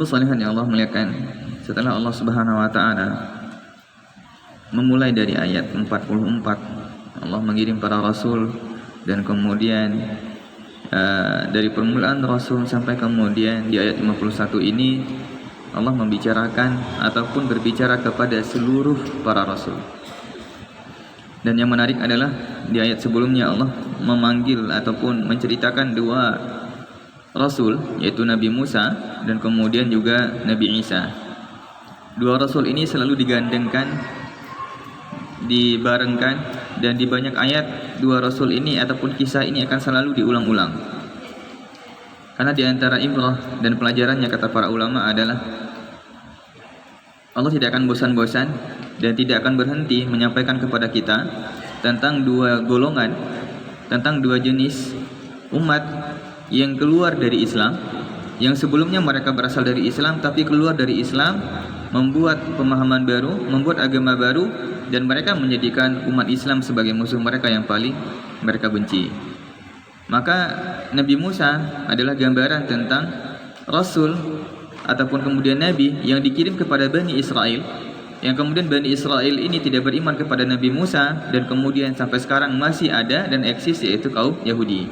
salihan yang Allah muliakan, setelah Allah Subhanahu wa taala memulai dari ayat 44, Allah mengirim para rasul, dan kemudian dari permulaan rasul sampai kemudian di ayat 51 ini Allah membicarakan ataupun berbicara kepada seluruh para rasul. Dan yang menarik adalah di ayat sebelumnya Allah memanggil ataupun menceritakan dua rasul, yaitu Nabi Musa dan kemudian juga Nabi Isa. Dua rasul ini selalu digandengkan, dibarengkan, dan di banyak ayat dua rasul ini ataupun kisah ini akan selalu diulang-ulang. Karena di antara ibrah dan pelajarannya, kata para ulama, adalah Allah tidak akan bosan-bosan dan tidak akan berhenti menyampaikan kepada kita tentang dua golongan, tentang dua jenis umat yang keluar dari Islam, yang sebelumnya mereka berasal dari Islam tapi keluar dari Islam, membuat pemahaman baru, membuat agama baru, dan mereka menjadikan umat Islam sebagai musuh mereka yang paling mereka benci. Maka Nabi Musa adalah gambaran tentang Rasul ataupun kemudian Nabi yang dikirim kepada Bani Israel, yang kemudian Bani Israel ini tidak beriman kepada Nabi Musa, dan kemudian sampai sekarang masih ada dan eksis, yaitu kaum Yahudi.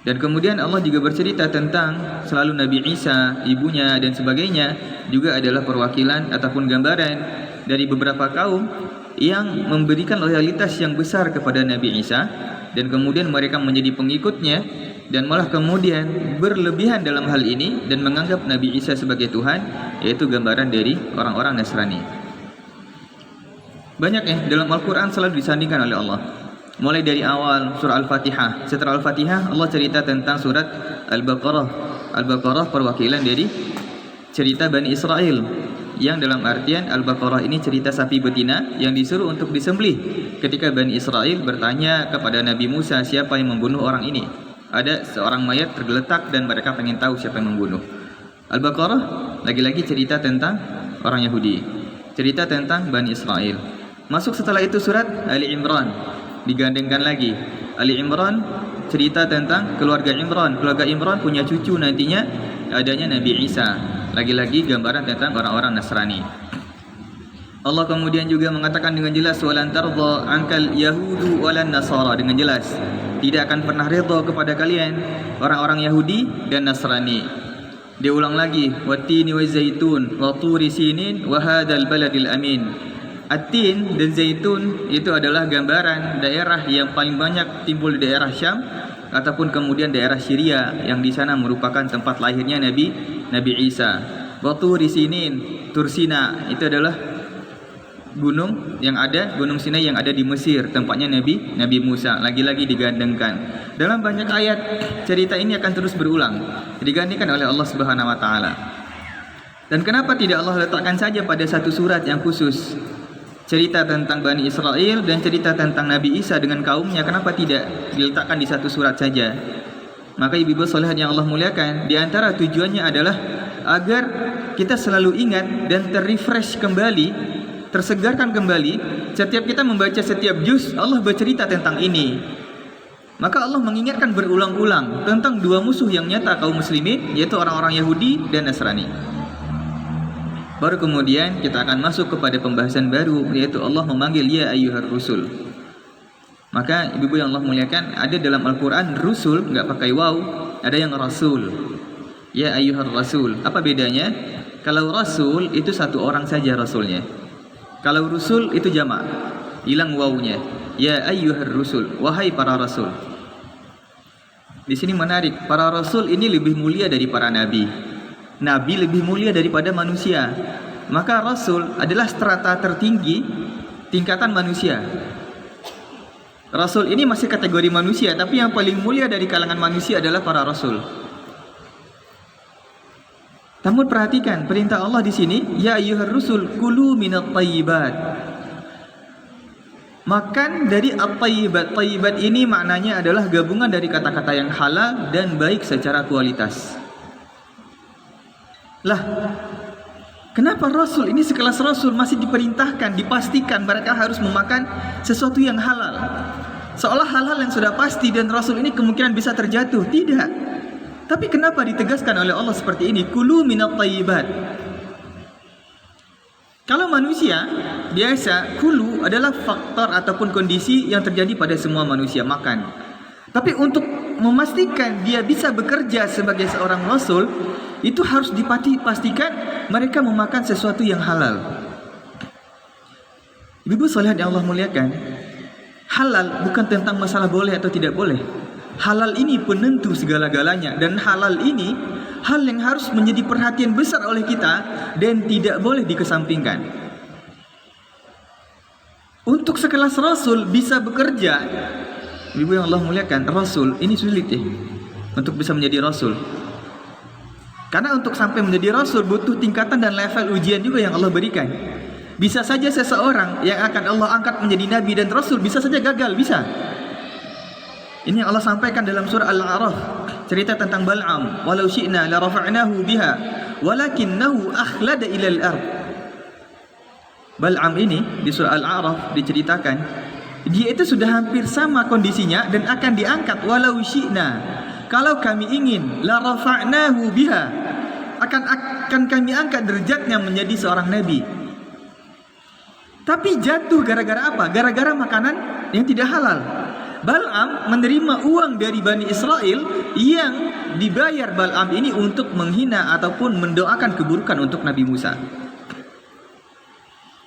Dan kemudian Allah juga bercerita tentang selalu Nabi Isa, ibunya dan sebagainya, juga adalah perwakilan ataupun gambaran dari beberapa kaum yang memberikan loyalitas yang besar kepada Nabi Isa, dan kemudian mereka menjadi pengikutnya, dan malah kemudian berlebihan dalam hal ini dan menganggap Nabi Isa sebagai Tuhan, yaitu gambaran dari orang-orang Nasrani. Banyak dalam Al-Quran selalu disandingkan oleh Allah. Mulai dari awal surah Al-Fatihah. Setelah Al-Fatihah Allah cerita tentang surat Al-Baqarah. Al-Baqarah perwakilan dari cerita Bani Israel, yang dalam artian Al-Baqarah ini cerita sapi betina yang disuruh untuk disembelih ketika Bani Israel bertanya kepada Nabi Musa, siapa yang membunuh orang ini? Ada seorang mayat tergeletak dan mereka ingin tahu siapa yang membunuh. Al-Baqarah lagi-lagi cerita tentang orang Yahudi, cerita tentang Bani Israel. Masuk setelah itu surat Ali Imran, digandengkan lagi. Ali Imran cerita tentang keluarga Imran. Keluarga Imran punya cucu nantinya, adanya Nabi Isa. Lagi-lagi gambaran tentang orang-orang Nasrani. Allah kemudian juga mengatakan dengan jelas, walan tardha ankal yahudu walan nasara, dengan jelas tidak akan pernah redha kepada kalian orang-orang Yahudi dan Nasrani. Diulang lagi, wattini wazaitun wa turi sinin wa hadzal baladil amin. At-tin dan zaitun itu adalah gambaran daerah yang paling banyak timbul di daerah Syam ataupun kemudian daerah Syria, yang di sana merupakan tempat lahirnya Nabi Isa. Wa turi sinin, Tursina itu adalah gunung yang ada, gunung Sinai yang ada di Mesir, tempatnya Nabi Musa. Lagi-lagi digandengkan. Dalam banyak ayat cerita ini akan terus berulang, digandengkan oleh Allah Subhanahu wa taala. Dan kenapa tidak Allah letakkan saja pada satu surat yang khusus cerita tentang Bani Israel dan cerita tentang Nabi Isa dengan kaumnya? Kenapa tidak diletakkan di satu surat saja? Maka ibu-ibu sholihat yang Allah muliakan, di antara tujuannya adalah agar kita selalu ingat dan terrefresh kembali, tersegarkan kembali. Setiap kita membaca setiap juz, Allah bercerita tentang ini. Maka Allah mengingatkan berulang-ulang tentang dua musuh yang nyata kaum muslimin, yaitu orang-orang Yahudi dan Nasrani. Baru kemudian kita akan masuk kepada pembahasan baru, yaitu Allah memanggil ya ayyuhar rusul. Maka ibu-ibu yang Allah muliakan, ada dalam Al-Quran rusul nggak pakai waw, ada yang rasul. Ya ayyuhar rasul. Apa bedanya? Kalau rasul itu satu orang saja rasulnya. Kalau rusul itu jamak, hilang wawunya. Ya ayyuhar rusul, wahai para rasul. Di sini menarik, para rasul ini lebih mulia dari para nabi. Nabi lebih mulia daripada manusia. Maka rasul adalah strata tertinggi tingkatan manusia. Rasul ini masih kategori manusia, tapi yang paling mulia dari kalangan manusia adalah para rasul. Namun perhatikan perintah Allah di sini, ya ayyuhar rusul kulu minat thayyibat. Makan dari at-thayyibat. Thayyibat ini maknanya adalah gabungan dari kata-kata yang halal dan baik secara kualitas. Lah, kenapa rasul ini sekelas rasul masih diperintahkan, dipastikan mereka harus memakan sesuatu yang halal? Seolah hal-hal yang sudah pasti dan rasul ini kemungkinan bisa terjatuh. Tidak. Tapi kenapa ditegaskan oleh Allah seperti ini? Kulu minat thayyibat. Kalau manusia biasa, kulu adalah faktor ataupun kondisi yang terjadi pada semua manusia, makan. Tapi untuk memastikan dia bisa bekerja sebagai seorang rasul, itu harus dipastikan mereka memakan sesuatu yang halal. Ibu salihat yang Allah muliakan, halal bukan tentang masalah boleh atau tidak boleh. Halal ini penentu segala-galanya, dan halal ini hal yang harus menjadi perhatian besar oleh kita dan tidak boleh dikesampingkan. Untuk sekelas rasul bisa bekerja, ibu yang Allah muliakan, rasul ini sulit ya untuk bisa menjadi rasul. Karena untuk sampai menjadi rasul butuh tingkatan dan level ujian juga yang Allah berikan. Bisa saja seseorang yang akan Allah angkat menjadi nabi dan rasul bisa saja gagal, bisa. Ini yang Allah sampaikan dalam surah Al-A'raf, cerita tentang Bal'am. Walau syi'na la rafa'nahu biha walakinnahu akhlada ilal ard. Bal'am ini di surah Al-A'raf diceritakan, dia itu sudah hampir sama kondisinya dan akan diangkat. Walau syi'na, kalau kami ingin, la rafa'nahu biha, akan kami angkat derajatnya menjadi seorang nabi. Tapi jatuh gara-gara apa? Gara-gara makanan yang tidak halal. Bal'am menerima uang dari Bani Israel yang dibayar Bal'am ini untuk menghina ataupun mendoakan keburukan untuk Nabi Musa.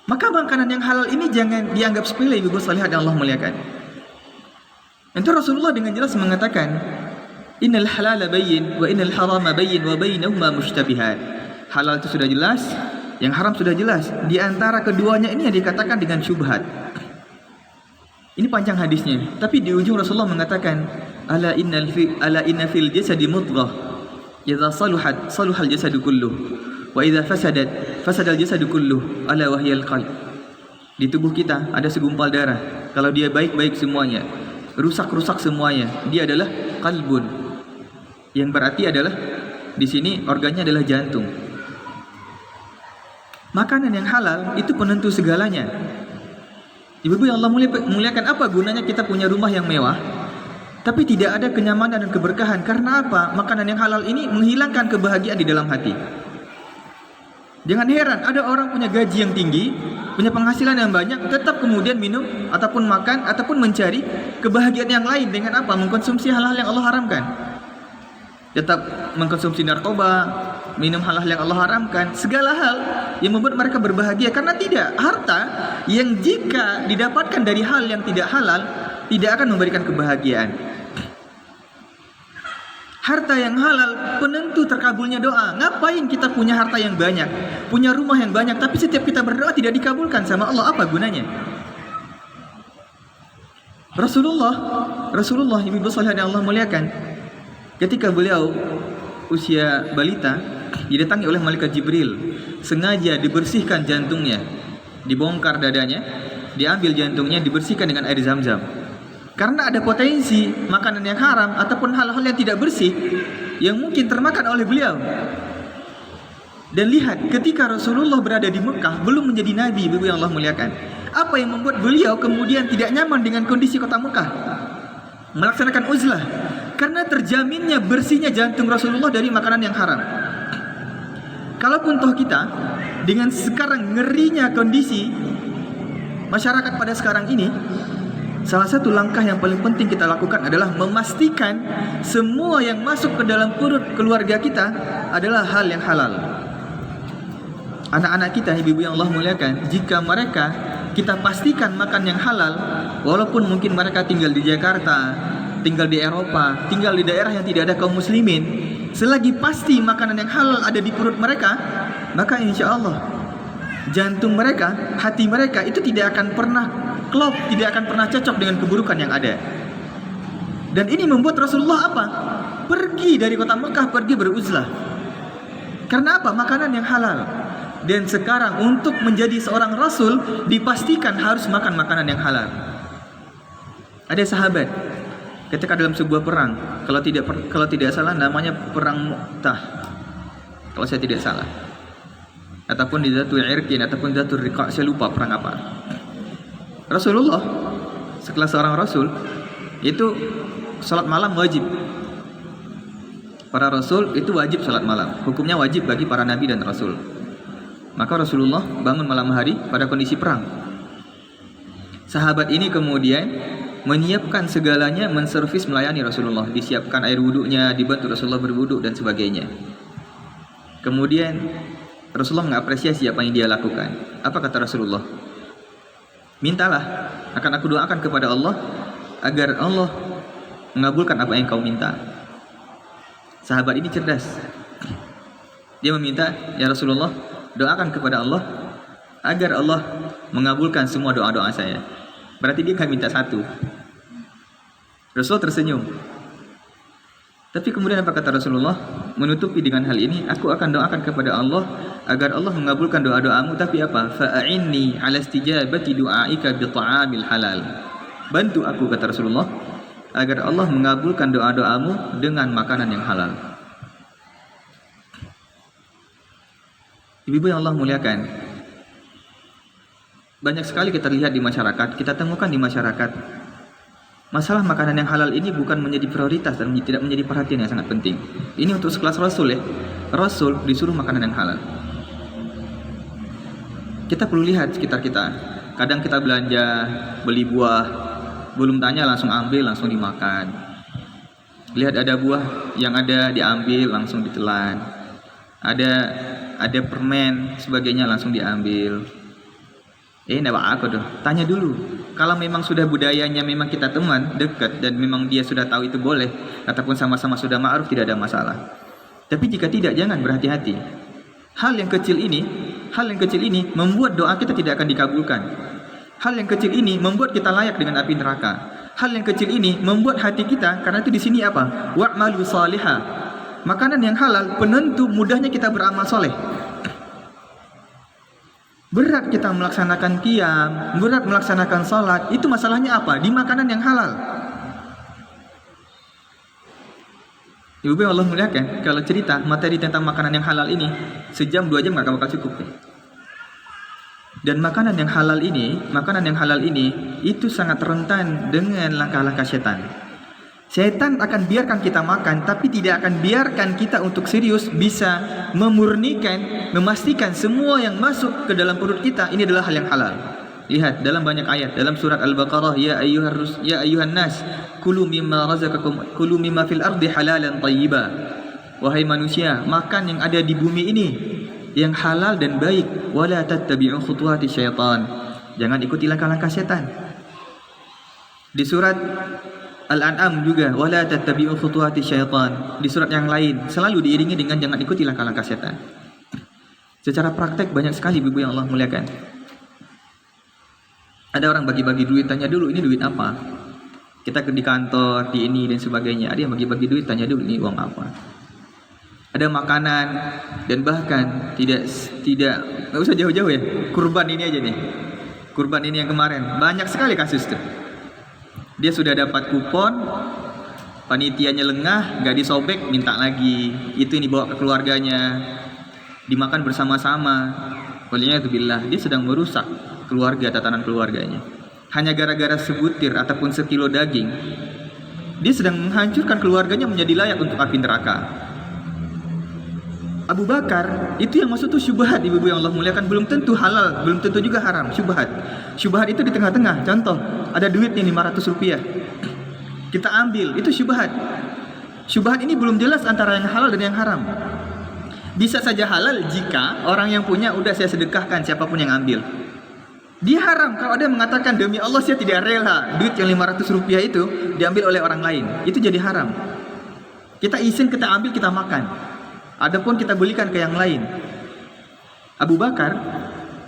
Maka makanan yang halal ini jangan dianggap sepele, ibu salihat yang Allah muliakan. Itu Rasulullah dengan jelas mengatakan, innal halala bayyin wa innal harama bayyin wa bainahuma mushtabihat. Halal itu sudah jelas, yang haram sudah jelas. Di antara keduanya ini yang dikatakan dengan syubhat. Ini panjang hadisnya, tapi di ujung Rasulullah mengatakan, ala inna fil jasadi mudghah, idza saluhat saluhal jasadu kulluh, wa idza fasadat fasadal jasadu kulluh, ala wahyal qalb. Di tubuh kita ada segumpal darah. Kalau dia baik-baik semuanya, rusak-rusak semuanya. Dia adalah qalbun. Yang berarti adalah di sini organnya adalah jantung. Makanan yang halal itu penentu segalanya. Ibu-ibu yang Allah muliakan, apa gunanya kita punya rumah yang mewah tapi tidak ada kenyamanan dan keberkahan? Karena apa? Makanan yang halal ini menghilangkan kebahagiaan di dalam hati. Jangan heran ada orang punya gaji yang tinggi, punya penghasilan yang banyak, tetap kemudian minum ataupun makan ataupun mencari kebahagiaan yang lain dengan apa? Mengkonsumsi hal-hal yang Allah haramkan. Tetap mengkonsumsi narkoba, minum hal-hal yang Allah haramkan, segala hal yang membuat mereka berbahagia. Karena tidak, harta yang jika didapatkan dari hal yang tidak halal tidak akan memberikan kebahagiaan. Harta yang halal penentu terkabulnya doa. Ngapain kita punya harta yang banyak, punya rumah yang banyak, tapi setiap kita berdoa tidak dikabulkan sama Allah? Apa gunanya? Rasulullah ibu salihat yang Allah muliakan, ketika beliau usia balita, didatangi oleh malaikat Jibril. Sengaja dibersihkan jantungnya, dibongkar dadanya, diambil jantungnya, dibersihkan dengan air Zam-Zam. Karena ada potensi makanan yang haram ataupun hal-hal yang tidak bersih yang mungkin termakan oleh beliau. Dan lihat, ketika Rasulullah berada di Mekah, belum menjadi nabi, ibu yang Allah muliakan, apa yang membuat beliau kemudian tidak nyaman dengan kondisi kota Mekah? Melaksanakan uzlah. Karena terjaminnya bersihnya jantung Rasulullah dari makanan yang haram. Kalaupun toh kita dengan sekarang ngerinya kondisi masyarakat pada sekarang ini, salah satu langkah yang paling penting kita lakukan adalah memastikan semua yang masuk ke dalam perut keluarga kita adalah hal yang halal. Anak-anak kita, ibu-ibu yang Allah muliakan, jika mereka kita pastikan makan yang halal, walaupun mungkin mereka tinggal di Jakarta, tinggal di Eropa, tinggal di daerah yang tidak ada kaum muslimin, selagi pasti makanan yang halal ada di perut mereka, maka insya Allah jantung mereka, hati mereka itu tidak akan pernah klop, tidak akan pernah cocok dengan keburukan yang ada. Dan ini membuat Rasulullah apa? Pergi dari kota Mekah, pergi beruzlah. Karena apa? Makanan yang halal. Dan sekarang untuk menjadi seorang Rasul dipastikan harus makan makanan yang halal. Ada sahabat ketika dalam sebuah perang, kalau tidak salah namanya perang Mu'tah, kalau saya tidak salah, ataupun di Zatul Irqin ataupun Zatul Riqa', saya lupa perang apa. Rasulullah setelah seorang Rasul itu salat malam wajib. para rasul itu wajib salat malam. Hukumnya wajib bagi para nabi dan rasul. Maka Rasulullah bangun malam hari pada kondisi perang. Sahabat ini kemudian menyiapkan segalanya, menservis melayani Rasulullah. Disiapkan air wuduknya, dibantu Rasulullah berwuduk dan sebagainya. Kemudian Rasulullah mengapresiasi apa yang dia lakukan. Apa kata Rasulullah? Mintalah, akan aku doakan kepada Allah agar Allah mengabulkan apa yang kau minta. Sahabat ini cerdas. Dia meminta, ya Rasulullah, doakan kepada Allah agar Allah mengabulkan semua doa-doa saya. Berarti dia kan minta satu. Rasulullah tersenyum. Tapi kemudian apa kata Rasulullah? Menutupi dengan hal ini, aku akan doakan kepada Allah agar Allah mengabulkan doa-doamu. Tapi apa? Fa'inni ala istijabati du'aika bi ta'amil halal. Bantu aku, kata Rasulullah, agar Allah mengabulkan doa-doamu dengan makanan yang halal. Ibu-ibu yang Allah muliakan, banyak sekali kita lihat di masyarakat, kita temukan di masyarakat, masalah makanan yang halal ini bukan menjadi prioritas dan tidak menjadi perhatian yang sangat penting. Ini untuk sekelas Rasul ya. Rasul disuruh makanan yang halal. Kita perlu lihat sekitar kita. Kadang kita belanja, beli buah, belum tanya langsung ambil, langsung dimakan. Lihat ada buah yang ada diambil, langsung ditelan. Ada permen sebagainya langsung diambil. Nggak aku tuh. Tanya dulu. Kalau memang sudah budayanya, memang kita teman dekat dan memang dia sudah tahu itu boleh, ataupun sama-sama sudah ma'ruf, tidak ada masalah. Tapi jika tidak, jangan, berhati-hati. Hal yang kecil ini membuat doa kita tidak akan dikabulkan. Hal yang kecil ini membuat kita layak dengan api neraka. Hal yang kecil ini membuat hati kita, karena itu di sini apa? Wa'malu salihah. Makanan yang halal penentu mudahnya kita beramal soleh. Berat kita melaksanakan qiyam, berat melaksanakan salat, itu masalahnya apa? Di makanan yang halal. Ibu yang Allah muliakan, kalau cerita materi tentang makanan yang halal ini, sejam 2 jam nggak bakal cukup. Dan makanan yang halal ini itu sangat rentan dengan langkah-langkah setan. Setan akan biarkan kita makan, tapi tidak akan biarkan kita untuk serius bisa memurnikan, memastikan semua yang masuk ke dalam perut kita ini adalah hal yang halal. Lihat dalam banyak ayat, dalam surat Al-Baqarah, ya ayyuhan nas, kulu mimma fil ardi halalan thayyiba. Wahai manusia, makan yang ada di bumi ini yang halal dan baik. Wala tattabi'u khutuwati syaitan. Jangan ikuti langkah-langkah setan. Di surat Al-An'am juga, wala tattabi'u khutuwati syaitan. Di surat yang lain selalu diiringi dengan jangan ikuti langkah-langkah setan. Secara praktek banyak sekali ibu yang Allah muliakan. Ada orang bagi-bagi duit, tanya dulu ini duit apa. Kita di kantor, di ini dan sebagainya. Ada yang bagi-bagi duit, tanya dulu ini uang apa. Ada makanan dan bahkan tidak nggak usah jauh-jauh ya. Kurban ini aja nih. Kurban ini yang kemarin banyak sekali kasus tuh. Dia sudah dapat kupon, panitianya lengah, nggak disobek, minta lagi. Itu ini bawa ke keluarganya, dimakan bersama-sama. Waliyadzubillah, dia sedang merusak keluarga, tatanan keluarganya. Hanya gara-gara sebutir ataupun sekilo daging, dia sedang menghancurkan keluarganya menjadi layak untuk api neraka. Abu Bakar itu yang masuk tuh syubhat, ibu-ibu yang Allah muliakan, belum tentu halal, belum tentu juga haram, syubhat. Syubhat itu di tengah-tengah. Contoh, ada duit nih 500 rupiah, kita ambil, itu syubhat. Syubhat ini belum jelas antara yang halal dan yang haram. Bisa saja halal jika orang yang punya udah saya sedekahkan siapapun yang ambil. Dia haram kalau ada yang mengatakan demi Allah saya tidak rela duit yang 500 rupiah itu diambil oleh orang lain, itu jadi haram. Kita izin, kita ambil, kita makan. Adapun kita belikan ke yang lain. Abu Bakar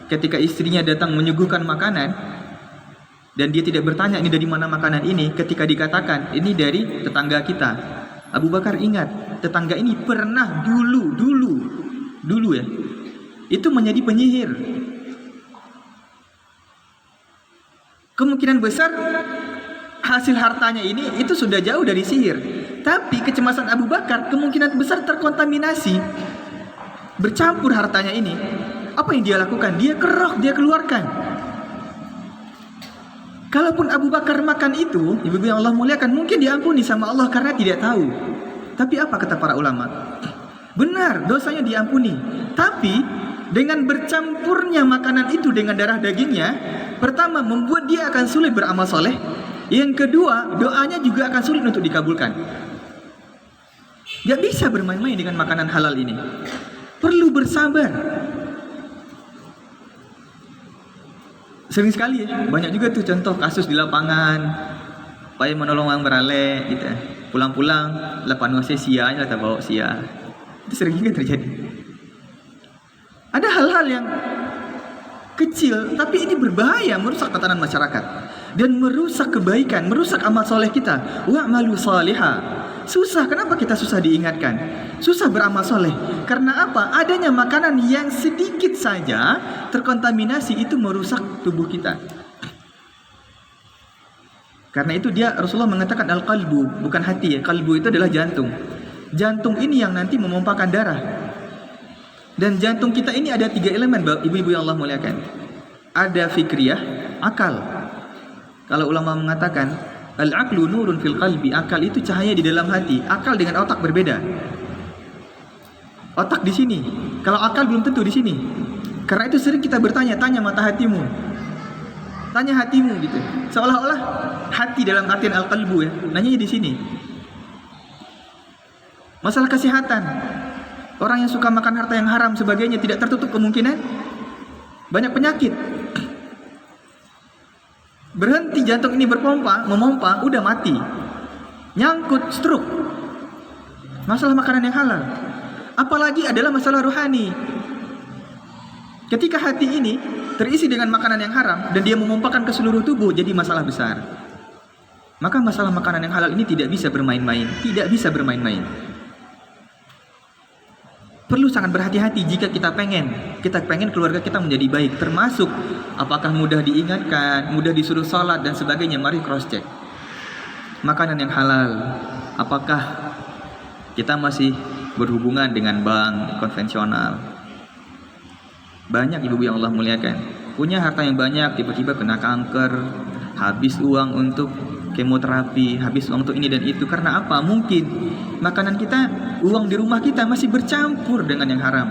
ketika istrinya datang menyuguhkan makanan dan dia tidak bertanya ini dari mana makanan ini, ketika dikatakan ini dari tetangga kita, Abu Bakar ingat tetangga ini pernah dulu ya, itu menjadi penyihir. Kemungkinan besar hasil hartanya ini itu sudah jauh dari sihir. Tapi kecemasan Abu Bakar kemungkinan besar terkontaminasi, bercampur hartanya ini. Apa yang dia lakukan? Dia kerok, dia keluarkan. Kalaupun Abu Bakar makan itu, ibu-ibu yang Allah muliakan, mungkin diampuni sama Allah karena tidak tahu. Tapi apa kata para ulama? Benar, dosanya diampuni. Tapi dengan bercampurnya makanan itu dengan darah dagingnya, pertama membuat dia akan sulit beramal soleh. Yang kedua, doanya juga akan sulit untuk dikabulkan. Gak bisa bermain-main dengan makanan halal ini. Perlu bersabar. Sering sekali ya, banyak juga tuh contoh kasus di lapangan. Payah menolong orang beralek gitu. Pulang-pulang, lapan sia aja tak bawa sia. Itu sering juga terjadi. Ada hal-hal yang kecil, tapi ini berbahaya, merusak tatanan masyarakat dan merusak kebaikan, merusak amal soleh kita. Wa'malu salihah. Susah, kenapa kita susah diingatkan? Susah beramal soleh. Karena apa? Adanya makanan yang sedikit saja terkontaminasi itu merusak tubuh kita. Karena itu Rasulullah mengatakan al-qalbu, bukan hati ya. Qalbu itu adalah jantung. Jantung ini yang nanti memompahkan darah. Dan jantung kita ini ada 3 elemen, ibu-ibu yang Allah muliakan. Ada fikriyah, akal. Kalau ulama mengatakan al-aqlu nurun fil qalbi, akal itu cahaya di dalam hati. Akal dengan otak berbeda. Otak di sini, kalau akal belum tentu di sini. Karena itu sering kita bertanya, tanya mata hatimu. Tanya hatimu gitu. Seolah-olah hati dalam artian al-qalbu ya. Nanya di sini. Masalah kesehatan. Orang yang suka makan harta yang haram sebagainya tidak tertutup kemungkinan banyak penyakit. Berhenti jantung ini memompa, udah mati. Nyangkut stroke. Masalah makanan yang halal. Apalagi adalah masalah rohani. Ketika hati ini terisi dengan makanan yang haram dan dia memompakan ke seluruh tubuh, jadi masalah besar. Maka masalah makanan yang halal ini tidak bisa bermain-main, tidak bisa bermain-main. Perlu sangat berhati-hati jika kita pengen keluarga kita menjadi baik, termasuk apakah mudah diingatkan, mudah disuruh sholat dan sebagainya. Mari cross check makanan yang halal. Apakah kita masih berhubungan dengan bank konvensional? Banyak ibu yang Allah muliakan punya harta yang banyak, tiba-tiba kena kanker, habis uang untuk kemoterapi, habis uang untuk ini dan itu. Karena apa? Mungkin makanan kita, uang di rumah kita masih bercampur dengan yang haram.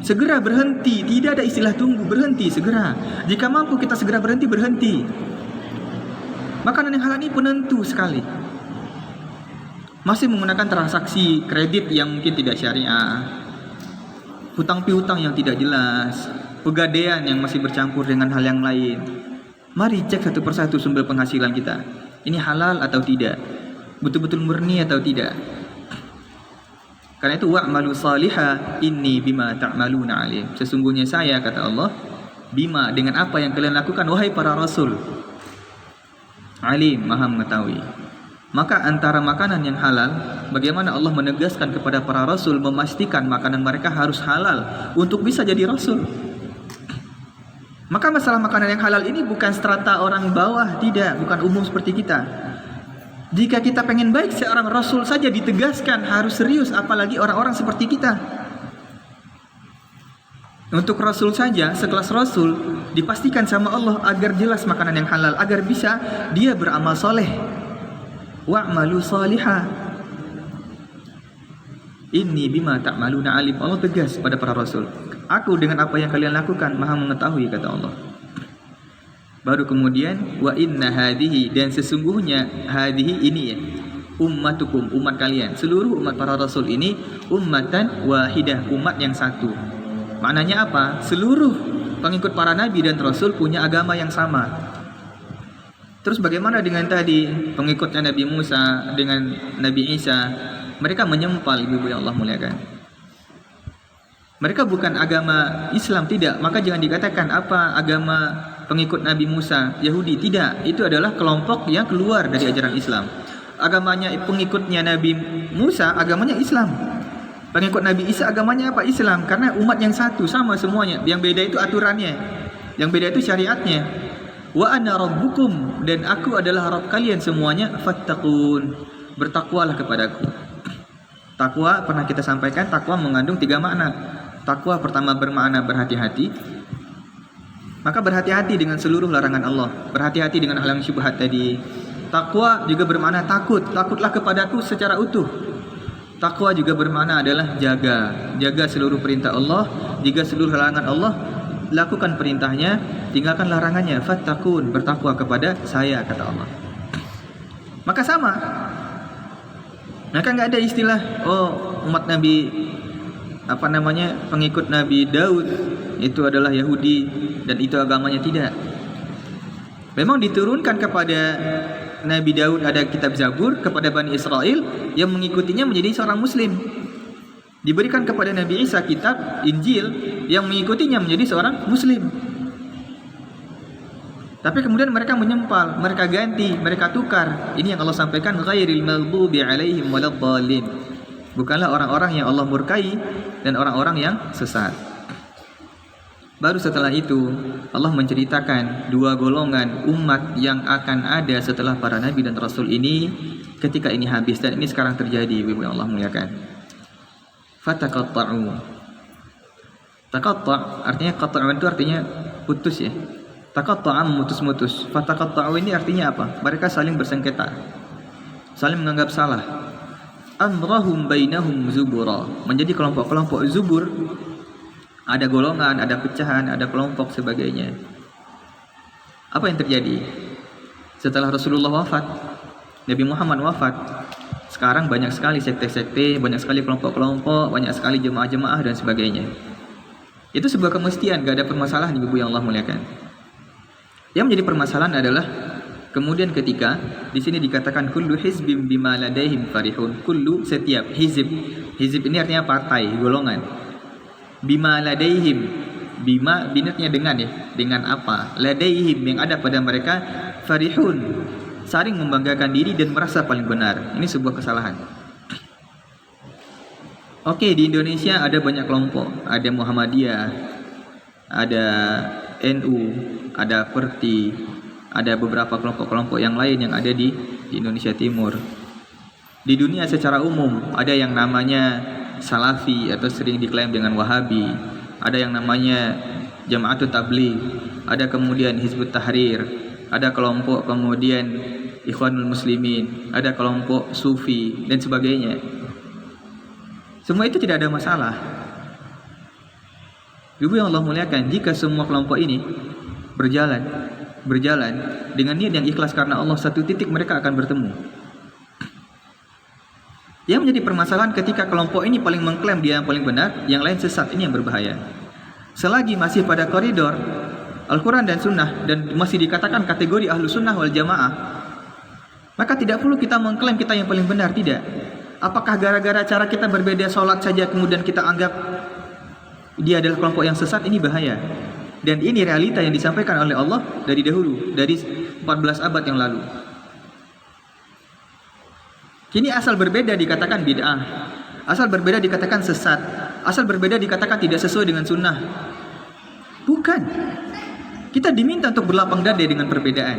Segera berhenti, tidak ada istilah tunggu, berhenti segera. Jika mampu kita segera berhenti. Makanan yang halal ini penentu sekali. Masih menggunakan transaksi kredit yang mungkin tidak syariah, hutang piutang yang tidak jelas, pegadaian yang masih bercampur dengan hal yang lain. Mari cek satu persatu sumber penghasilan kita. Ini halal atau tidak? Betul-betul murni atau tidak? Karena itu wa'malu salihah inni bima ta'maluna alim. Sesungguhnya saya, kata Allah, bima, dengan apa yang kalian lakukan wahai para rasul, alim, maha mengetahui. Maka antara makanan yang halal, bagaimana Allah menegaskan kepada para rasul memastikan makanan mereka harus halal untuk bisa jadi rasul. Maka masalah makanan yang halal ini bukan strata orang bawah, tidak, bukan umum seperti kita. Jika kita pengen baik, seorang rasul saja ditegaskan harus serius, apalagi orang-orang seperti kita. Untuk rasul saja, sekelas rasul dipastikan sama Allah agar jelas makanan yang halal, agar bisa dia beramal soleh. Wa'malu salihah inni bima ta'maluna alim. Allah tegas pada para rasul, aku dengan apa yang kalian lakukan maha mengetahui, kata Allah. Baru kemudian wa inna hadhihi, dan sesungguhnya hadhihi ini ya, ummatukum, umat kalian, seluruh umat para rasul ini ummatan wahidah, umat yang satu. Maknanya apa? Seluruh pengikut para nabi dan rasul punya agama yang sama. Terus bagaimana dengan tadi pengikutnya Nabi Musa dengan Nabi Isa? Mereka menyempal, ibu yang Allah muliakan. Mereka bukan agama Islam, tidak. Maka jangan dikatakan apa agama pengikut Nabi Musa, Yahudi. Tidak, itu adalah kelompok yang keluar dari ajaran Islam. Agamanya pengikutnya Nabi Musa, agamanya Islam. Pengikut Nabi Isa agamanya apa? Islam. Karena umat yang satu, sama semuanya. Yang beda itu aturannya, yang beda itu syariatnya. Wa ana rabbukum, dan aku adalah Rabb kalian semuanya, fattaqun, bertakwalah kepadaku. Takwa pernah kita sampaikan, takwa mengandung 3 makna. Takwa pertama bermakna berhati-hati. Maka berhati-hati dengan seluruh larangan Allah, berhati-hati dengan hal yang syubhat tadi. Takwa juga bermakna takut, takutlah kepadaku secara utuh. Takwa juga bermakna adalah jaga seluruh perintah Allah, jaga seluruh larangan Allah, lakukan perintahnya, tinggalkan larangannya. Fattaqun, bertakwa kepada saya, kata Allah. Maka sama. Maka nggak ada istilah umat Nabi pengikut Nabi Daud itu adalah Yahudi dan itu agamanya, tidak. Memang diturunkan kepada Nabi Daud ada kitab Zabur kepada Bani Israel yang mengikutinya menjadi seorang muslim. Diberikan kepada Nabi Isa kitab Injil yang mengikutinya menjadi seorang muslim. Tapi kemudian mereka menyempal, mereka ganti, mereka tukar. Ini yang Allah sampaikan, ghairil maghdubi alaihim waladdallin. Bukanlah orang-orang yang Allah murkai dan orang-orang yang sesat. Baru setelah itu Allah menceritakan dua golongan umat yang akan ada setelah para nabi dan rasul ini ketika ini habis, dan ini sekarang terjadi, ibu yang Allah muliakan. Fataqatta'u. Taqatta' artinya qat'u itu artinya putus ya. Taqatta'a memutus-mutus. Fataqatta'u ini artinya apa? Mereka saling bersengketa, saling menganggap salah. Amrahum bainahum zubura, menjadi kelompok-kelompok zubur. Ada golongan, ada pecahan, ada kelompok sebagainya. Apa yang terjadi? Setelah Rasulullah wafat, Nabi Muhammad wafat, sekarang banyak sekali sekte-sekte, banyak sekali kelompok-kelompok, banyak sekali jemaah-jemaah dan sebagainya. Itu sebuah kemestian, gak ada permasalahan, ibu yang Allah muliakan. Yang menjadi permasalahan adalah kemudian ketika di sini dikatakan kullu hizbim bima ladaihim farihun. Kullu, setiap, hizib. Hizib ini artinya partai, golongan. Bima ladaihim, bima binatnya dengan ya, dengan apa? Ladaihim, yang ada pada mereka, farihun, saling membanggakan diri dan merasa paling benar. Ini sebuah kesalahan. Oke, di Indonesia ada banyak kelompok, ada Muhammadiyah, ada NU, ada Perti, ada beberapa kelompok-kelompok yang lain yang ada di Indonesia Timur. Di dunia secara umum ada yang namanya Salafi atau sering diklaim dengan Wahabi, ada yang namanya Jama'atut Tabligh, ada kemudian Hizbut Tahrir, ada kelompok kemudian Ikhwanul Muslimin, ada kelompok Sufi dan sebagainya. Semua itu tidak ada masalah. Ibu yang Allah muliakan, jika semua kelompok ini berjalan dengan niat yang ikhlas karena Allah, satu titik mereka akan bertemu. Yang menjadi permasalahan ketika kelompok ini paling mengklaim dia yang paling benar, yang lain sesat, ini yang berbahaya. Selagi masih pada koridor Al-Quran dan Sunnah dan masih dikatakan kategori Ahlu Sunnah wal Jamaah, maka tidak perlu kita mengklaim kita yang paling benar, tidak. Apakah gara-gara cara kita berbeda sholat saja kemudian kita anggap dia adalah kelompok yang sesat? Ini bahaya. Dan ini realita yang disampaikan oleh Allah dari dahulu, dari 14 abad yang lalu. Kini asal berbeda dikatakan bid'ah, asal berbeda dikatakan sesat, asal berbeda dikatakan tidak sesuai dengan sunnah. Bukan. Kita diminta untuk berlapang dada dengan perbedaan.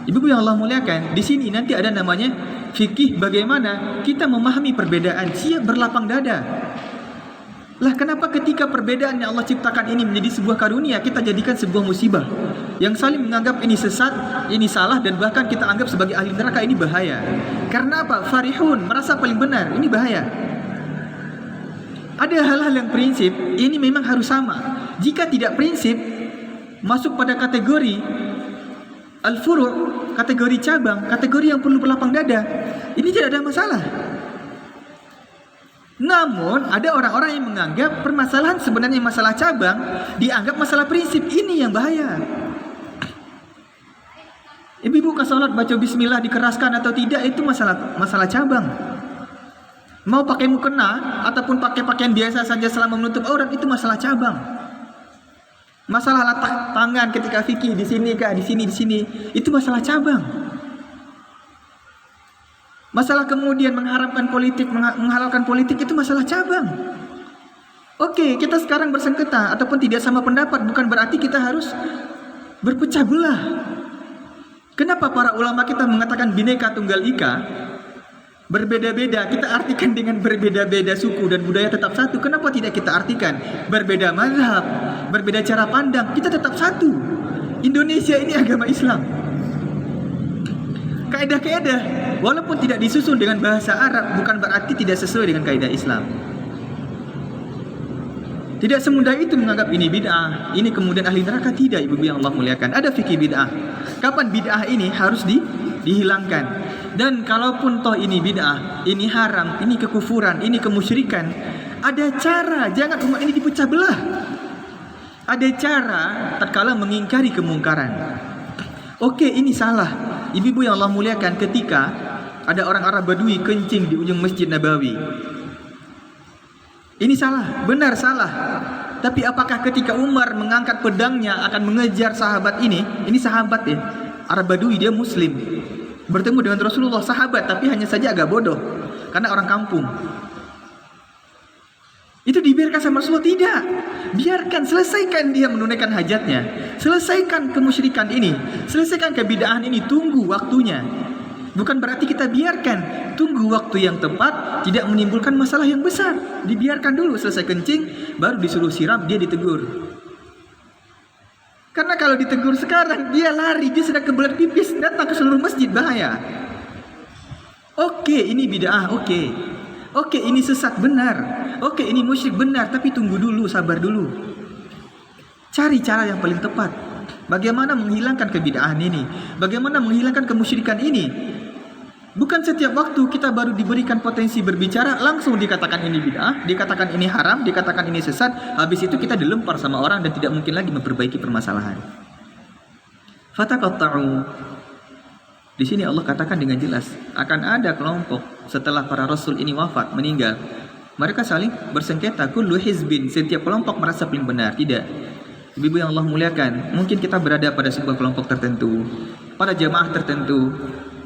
Ibu yang Allah muliakan, di sini nanti ada namanya fikih bagaimana kita memahami perbedaan, siap berlapang dada. Lah kenapa ketika perbedaan yang Allah ciptakan ini menjadi sebuah karunia, kita jadikan sebuah musibah? Yang saling menganggap ini sesat, ini salah, dan bahkan kita anggap sebagai ahli neraka, ini bahaya. Karena apa? Farihun, merasa paling benar, ini bahaya. Ada hal-hal yang prinsip, ini memang harus sama. Jika tidak prinsip, masuk pada kategori al-furu', kategori cabang, kategori yang perlu berlapang dada, ini tidak ada masalah. Namun ada orang-orang yang menganggap permasalahan sebenarnya masalah cabang dianggap masalah prinsip, ini yang bahaya. Ibu-ibu ke sholat baca bismillah dikeraskan atau tidak, itu masalah cabang. Mau pakai mukena ataupun pakai pakaian biasa saja selama menutup aurat, itu masalah cabang. Masalah letak tangan ketika fikih di sini kah, di sini, itu masalah cabang. Masalah kemudian mengharamkan politik, menghalalkan politik, itu masalah cabang. Oke, kita sekarang bersengketa ataupun tidak sama pendapat, bukan berarti kita harus berpecah belah. Kenapa para ulama kita mengatakan Bhinneka Tunggal Ika? Berbeda-beda, kita artikan dengan berbeda-beda suku dan budaya tetap satu. Kenapa tidak kita artikan berbeda mazhab, berbeda cara pandang, kita tetap satu. Indonesia ini agama Islam. Kaidah-kaidah walaupun tidak disusun dengan bahasa Arab bukan berarti tidak sesuai dengan kaidah Islam. Tidak semudah itu menganggap ini bid'ah, ini kemudian ahli neraka. Tidak, ibu yang Allah muliakan. Ada fikih bid'ah. Kapan bid'ah ini harus dihilangkan. Dan kalaupun toh ini bid'ah, ini haram, ini kekufuran, ini kemusyrikan, ada cara, jangan umat ini dipecah belah. Ada cara tatkala mengingkari kemungkaran. Oke, ini salah. Ibu-ibu yang Allah muliakan, ketika ada orang Arab Badui kencing di ujung Masjid Nabawi, ini salah, benar salah. Tapi apakah ketika Umar mengangkat pedangnya akan mengejar sahabat ini sahabat ya, Arab Badui, dia muslim, bertemu dengan Rasulullah, sahabat, tapi hanya saja agak bodoh karena orang kampung. Itu dibiarkan sama Rasulullah? Tidak. Biarkan, selesaikan dia menunaikan hajatnya, selesaikan kemusyrikan ini, selesaikan kebid'ahan ini, tunggu waktunya. Bukan berarti kita biarkan, tunggu waktu yang tepat, tidak menimbulkan masalah yang besar. Dibiarkan dulu selesai kencing, baru disuruh siram, dia ditegur. Karena kalau ditegur sekarang, dia lari, dia sedang kebelet pipis, datang ke seluruh masjid, bahaya. Oke, ini bid'ah, oke. Oke, ini sesat, benar. Oke, ini musyrik, benar. Tapi tunggu dulu, sabar dulu. Cari cara yang paling tepat. Bagaimana menghilangkan kebid'ahan ini? Bagaimana menghilangkan kemusyrikan ini? Bukan setiap waktu kita baru diberikan potensi berbicara, langsung dikatakan ini bid'ah, dikatakan ini haram, dikatakan ini sesat. Habis itu kita dilempar sama orang dan tidak mungkin lagi memperbaiki permasalahan. Fataqatta'u. Di sini Allah katakan dengan jelas, akan ada kelompok setelah para rasul ini wafat, meninggal. Mereka saling bersengketa, kullu hizbin, setiap kelompok merasa paling benar. Tidak. Ibu yang Allah muliakan, mungkin kita berada pada sebuah kelompok tertentu, pada jamaah tertentu.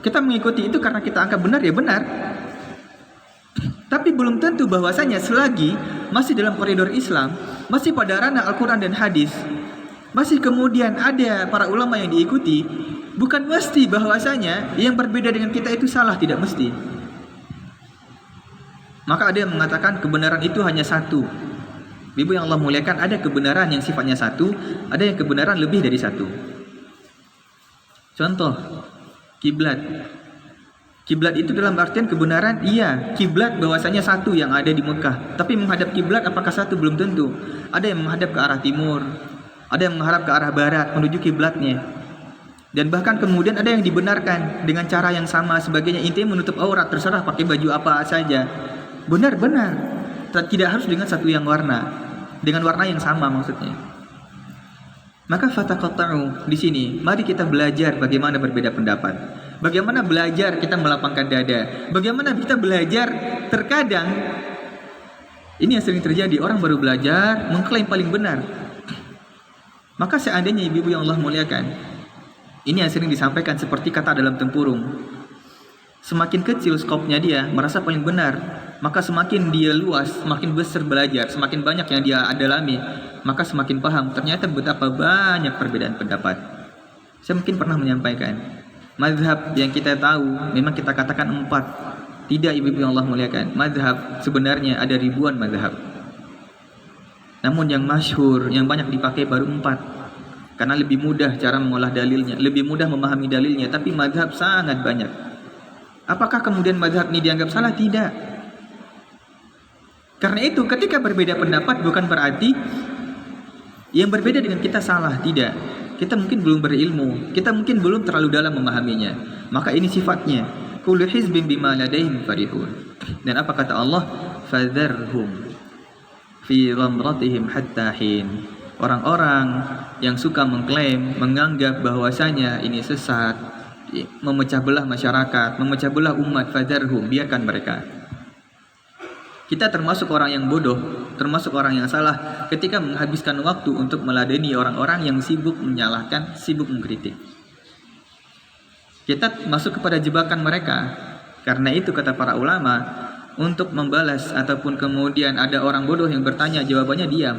Kita mengikuti itu karena kita anggap benar, ya benar. Tapi belum tentu bahwasanya selagi masih dalam koridor Islam, masih pada ranah Al-Quran dan hadis, masih kemudian ada para ulama yang diikuti, bukan mesti bahwasanya yang berbeda dengan kita itu salah, tidak mesti. Maka ada yang mengatakan kebenaran itu hanya satu. Ibu yang Allah muliakan, ada kebenaran yang sifatnya satu, ada yang kebenaran lebih dari satu. Contoh, kiblat. Kiblat itu dalam artian kebenaran, iya, kiblat bahwasanya satu yang ada di Mekah. Tapi menghadap kiblat apakah satu? Belum tentu. Ada yang menghadap ke arah timur, ada yang menghadap ke arah barat menuju kiblatnya. Dan bahkan kemudian ada yang dibenarkan dengan cara yang sama sebagainya. Intinya menutup aurat, terserah pakai baju apa saja. Benar-benar. Tidak harus dengan satu yang warna, dengan warna yang sama maksudnya. Maka fataqatta'u di sini, mari kita belajar bagaimana berbeda pendapat. Bagaimana belajar kita melapangkan dada. Bagaimana kita belajar terkadang ini yang sering terjadi, orang baru belajar mengklaim paling benar. Maka seandainya ibu-ibu yang Allah muliakan, ini yang sering disampaikan seperti kata dalam tempurung. Semakin kecil skopnya dia merasa paling benar, maka semakin dia luas, semakin besar belajar, semakin banyak yang dia dalami, maka semakin paham ternyata betapa banyak perbedaan pendapat. Saya mungkin pernah menyampaikan, mazhab yang kita tahu memang kita katakan 4. Tidak, ibu-ibu yang Allah muliakan, mazhab sebenarnya ada ribuan mazhab. Namun yang masyhur, yang banyak dipakai baru 4. Karena lebih mudah cara mengolah dalilnya, lebih mudah memahami dalilnya, tapi mazhab sangat banyak. Apakah kemudian mazhab ini dianggap salah? Tidak. Karena itu ketika berbeda pendapat bukan berarti yang berbeda dengan kita salah. Tidak. Kita mungkin belum berilmu, kita mungkin belum terlalu dalam memahaminya. Maka ini sifatnya, kullu hizbin bima ladaihim farihun. Dan apa kata Allah? Fadharhum fi ghamratihim hatta hin. Orang-orang yang suka mengklaim, menganggap bahwasanya ini sesat, memecah belah masyarakat, memecah belah umat, fadharhum, biarkan mereka. Kita termasuk orang yang bodoh, termasuk orang yang salah ketika menghabiskan waktu untuk meladeni orang-orang yang sibuk menyalahkan, sibuk mengkritik. Kita masuk kepada jebakan mereka. Karena itu kata para ulama, untuk membalas ataupun kemudian ada orang bodoh yang bertanya, jawabannya diam.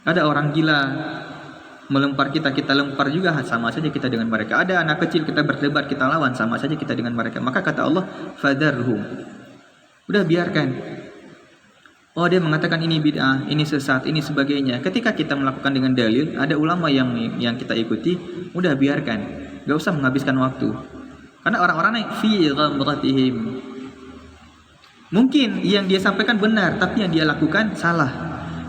Ada orang gila melempar kita, kita lempar juga, sama saja kita dengan mereka. Ada anak kecil kita berdebat, kita lawan, sama saja kita dengan mereka. Maka kata Allah, fadharhum, udah biarkan. Oh, dia mengatakan ini bid'ah, ini sesat, ini sebagainya. Ketika kita melakukan dengan dalil, ada ulama yang kita ikuti, udah biarkan, gak usah menghabiskan waktu. Karena orang-orang yang fi ghamratihim. Mungkin yang dia sampaikan benar, tapi yang dia lakukan salah.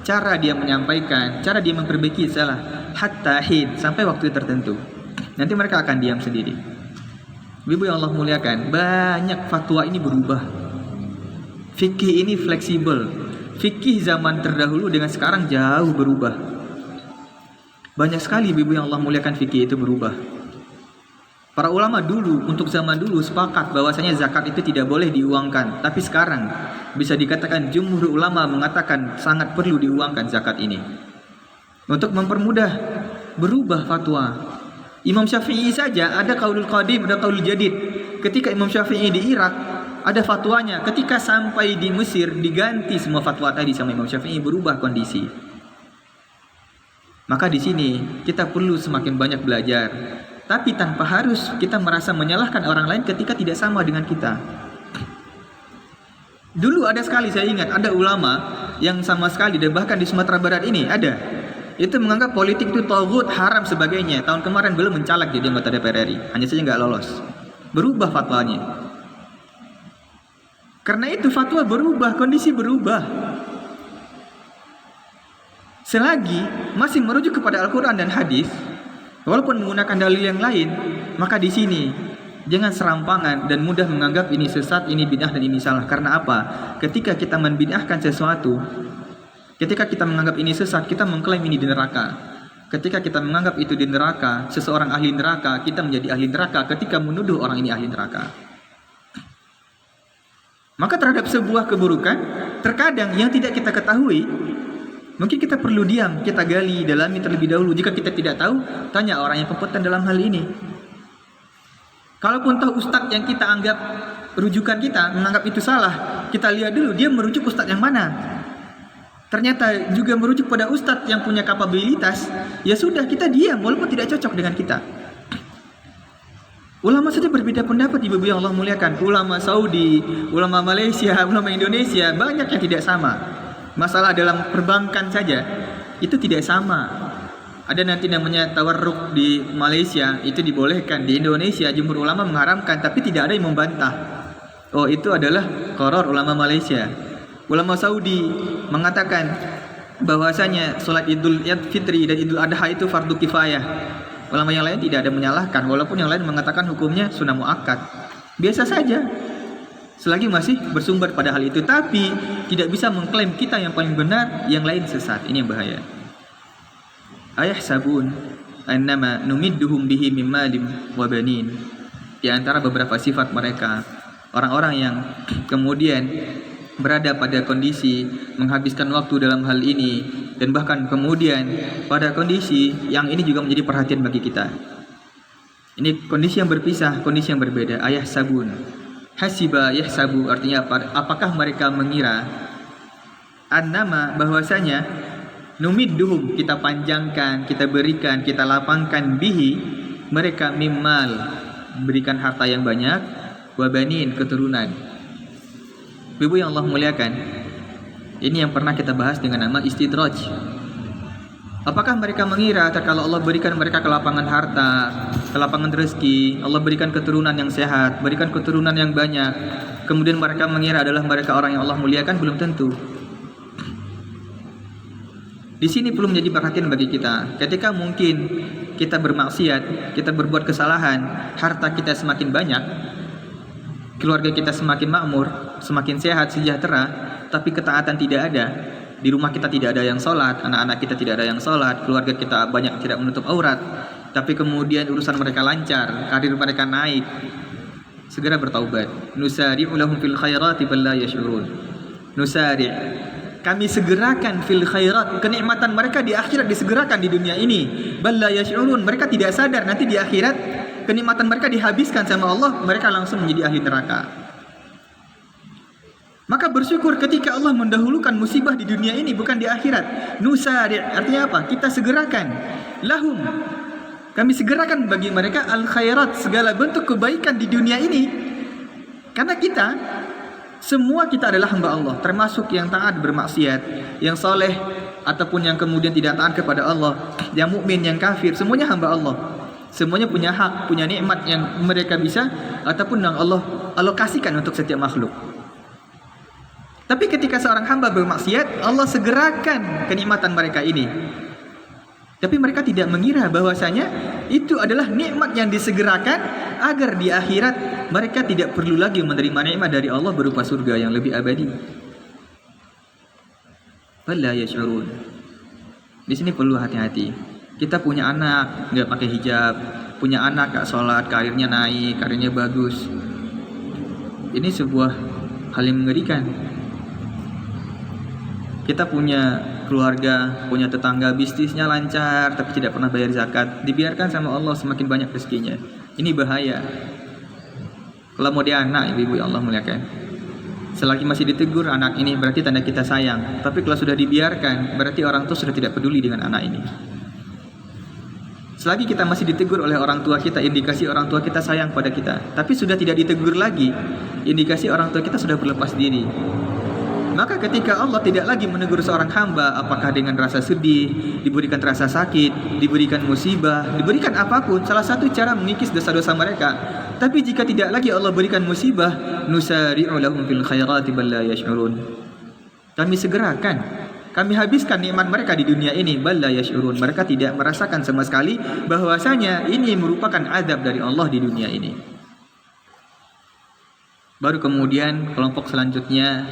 Cara dia menyampaikan, cara dia memperbaiki salah. Hatta hin, sampai waktu tertentu. Nanti mereka akan diam sendiri. Ibu yang Allah muliakan, banyak fatwa ini berubah. Fikih ini fleksibel. Fikih zaman terdahulu dengan sekarang jauh berubah. Banyak sekali ibu yang Allah muliakan fikih itu berubah. Para ulama dulu, untuk zaman dulu sepakat bahwasanya zakat itu tidak boleh diuangkan. Tapi sekarang bisa dikatakan jumhur ulama mengatakan sangat perlu diuangkan zakat ini. Untuk mempermudah berubah fatwa. Imam Syafi'i saja ada qaulul qadim, ada qaulul jadid. Ketika Imam Syafi'i di Irak ada fatwanya. Ketika sampai di Mesir diganti semua fatwa tadi sama Imam Syafi'i, berubah kondisi. Maka di sini kita perlu semakin banyak belajar. Tapi tanpa harus kita merasa menyalahkan orang lain ketika tidak sama dengan kita. Dulu ada sekali saya ingat, ada ulama yang sama sekali, dan bahkan di Sumatera Barat ini ada, itu menganggap politik itu taghut, haram sebagainya. Tahun kemarin belum mencalak jadi anggota DPR RI, hanya saja nggak lolos. Berubah fatwanya. Karena itu fatwa berubah, kondisi berubah. Selagi masih merujuk kepada Al-Quran dan hadis, walaupun menggunakan dalil yang lain, maka di sini jangan serampangan dan mudah menganggap ini sesat, ini bid'ah dan ini salah. Karena apa? Ketika kita membid'ahkan sesuatu, ketika kita menganggap ini sesat, kita mengklaim ini di neraka. Ketika kita menganggap itu di neraka, seseorang ahli neraka, kita menjadi ahli neraka ketika menuduh orang ini ahli neraka. Maka terhadap sebuah keburukan, terkadang yang tidak kita ketahui, mungkin kita perlu diam, kita gali, dalami terlebih dahulu. Jika kita tidak tahu, tanya orang yang kompeten dalam hal ini. Kalaupun tahu ustadz yang kita anggap rujukan kita, menganggap itu salah, kita lihat dulu dia merujuk ustadz yang mana. Ternyata juga merujuk pada ustadz yang punya kapabilitas, ya sudah kita diam walaupun tidak cocok dengan kita. Ulama saja berbeda pendapat, ibu-ibu yang Allah muliakan. Ulama Saudi, ulama Malaysia, ulama Indonesia, banyak yang tidak sama. Masalah dalam perbankan saja itu tidak sama. Ada nanti namanya tawarruk di Malaysia, itu dibolehkan. Di Indonesia jumhur ulama mengharamkan, tapi tidak ada yang membantah. Oh, itu adalah qaror ulama Malaysia. Ulama Saudi mengatakan bahwasanya salat Idul Fitri dan Idul Adha itu fardu kifayah. Ulama yang lain tidak ada menyalahkan, walaupun yang lain mengatakan hukumnya sunnah muakkad. Biasa saja, selagi masih bersumber pada hal itu. Tapi tidak bisa mengklaim kita yang paling benar, yang lain sesat. Ini yang bahaya. Ayahsabun annama numidduhum bihi min malim wa banin. Di antara beberapa sifat mereka, orang-orang yang kemudian berada pada kondisi menghabiskan waktu dalam hal ini, dan bahkan kemudian pada kondisi yang ini juga menjadi perhatian bagi kita. Ini kondisi yang berpisah, kondisi yang berbeda. Ayahsabun, hasiba yahsabu, artinya apa? Apakah mereka mengira annama, bahwasanya numidduhum, kita panjangkan, kita berikan, kita lapangkan bihi, mereka mimmal, berikan harta yang banyak, wabanin, keturunan. Ibu yang Allah muliakan, ini yang pernah kita bahas dengan nama istidraj. Apakah mereka mengira kalau Allah berikan mereka kelapangan harta, kelapangan rezeki, Allah berikan keturunan yang sehat, berikan keturunan yang banyak, kemudian mereka mengira adalah mereka orang yang Allah muliakan? Belum tentu. Di sini belum menjadi perhatian bagi kita. Ketika mungkin kita bermaksiat, kita berbuat kesalahan, harta kita semakin banyak, keluarga kita semakin makmur, semakin sehat, sejahtera, tapi ketaatan tidak ada. Di rumah kita tidak ada yang sholat, anak-anak kita tidak ada yang sholat, keluarga kita banyak tidak menutup aurat, tapi kemudian urusan mereka lancar, karir mereka naik, segera bertaubat. Nusari'u lahum fil khairati bal la yash'urun. Nusari', kami segerakan fil khairat, kenikmatan mereka di akhirat disegerakan di dunia ini. Bal la yash'urun, mereka tidak sadar nanti di akhirat kenikmatan mereka dihabiskan sama Allah, mereka langsung menjadi ahli neraka. Maka bersyukur ketika Allah mendahulukan musibah di dunia ini, bukan di akhirat. Nusari', artinya apa? Kita segerakan. Lahum, kami segerakan bagi mereka al khairat, segala bentuk kebaikan di dunia ini. Karena kita, semua kita adalah hamba Allah, termasuk yang taat bermaksiat, yang soleh ataupun yang kemudian tidak taat kepada Allah, yang mukmin, yang kafir, semuanya hamba Allah. Semuanya punya hak, punya nikmat yang mereka bisa ataupun yang Allah alokasikan untuk setiap makhluk. Tapi ketika seorang hamba bermaksiat, Allah segerakan kenikmatan mereka ini. Tapi mereka tidak mengira bahwasanya itu adalah nikmat yang disegerakan agar di akhirat mereka tidak perlu lagi menerima nikmat dari Allah berupa surga yang lebih abadi. Fala yash'urun. Di sini perlu hati-hati. Kita punya anak nggak pakai hijab, punya anak nggak sholat, karirnya naik, karirnya bagus. Ini sebuah hal yang mengerikan. Kita punya keluarga, punya tetangga, bisnisnya lancar, tapi tidak pernah bayar zakat. Dibiarkan sama Allah semakin banyak rezekinya. Ini bahaya. Kalau mau dia anak, ibu-ibu yang Allah muliakan, selagi masih ditegur anak ini berarti tanda kita sayang. Tapi kalau sudah dibiarkan, berarti orang tua sudah tidak peduli dengan anak ini. Selagi kita masih ditegur oleh orang tua kita, indikasi orang tua kita sayang pada kita. Tapi sudah tidak ditegur lagi, indikasi orang tua kita sudah berlepas diri. Maka ketika Allah tidak lagi menegur seorang hamba, apakah dengan rasa sedih, diberikan rasa sakit, diberikan musibah, diberikan apapun, salah satu cara mengikis dosa-dosa mereka. Tapi jika tidak lagi Allah berikan musibah, nusari'u lahum fil khairati bal la yash'urun. Kami segerakan, kami habiskan nikmat mereka di dunia ini, bal la yash'urun. Mereka tidak merasakan sama sekali bahwasanya ini merupakan azab dari Allah di dunia ini. Baru kemudian kelompok selanjutnya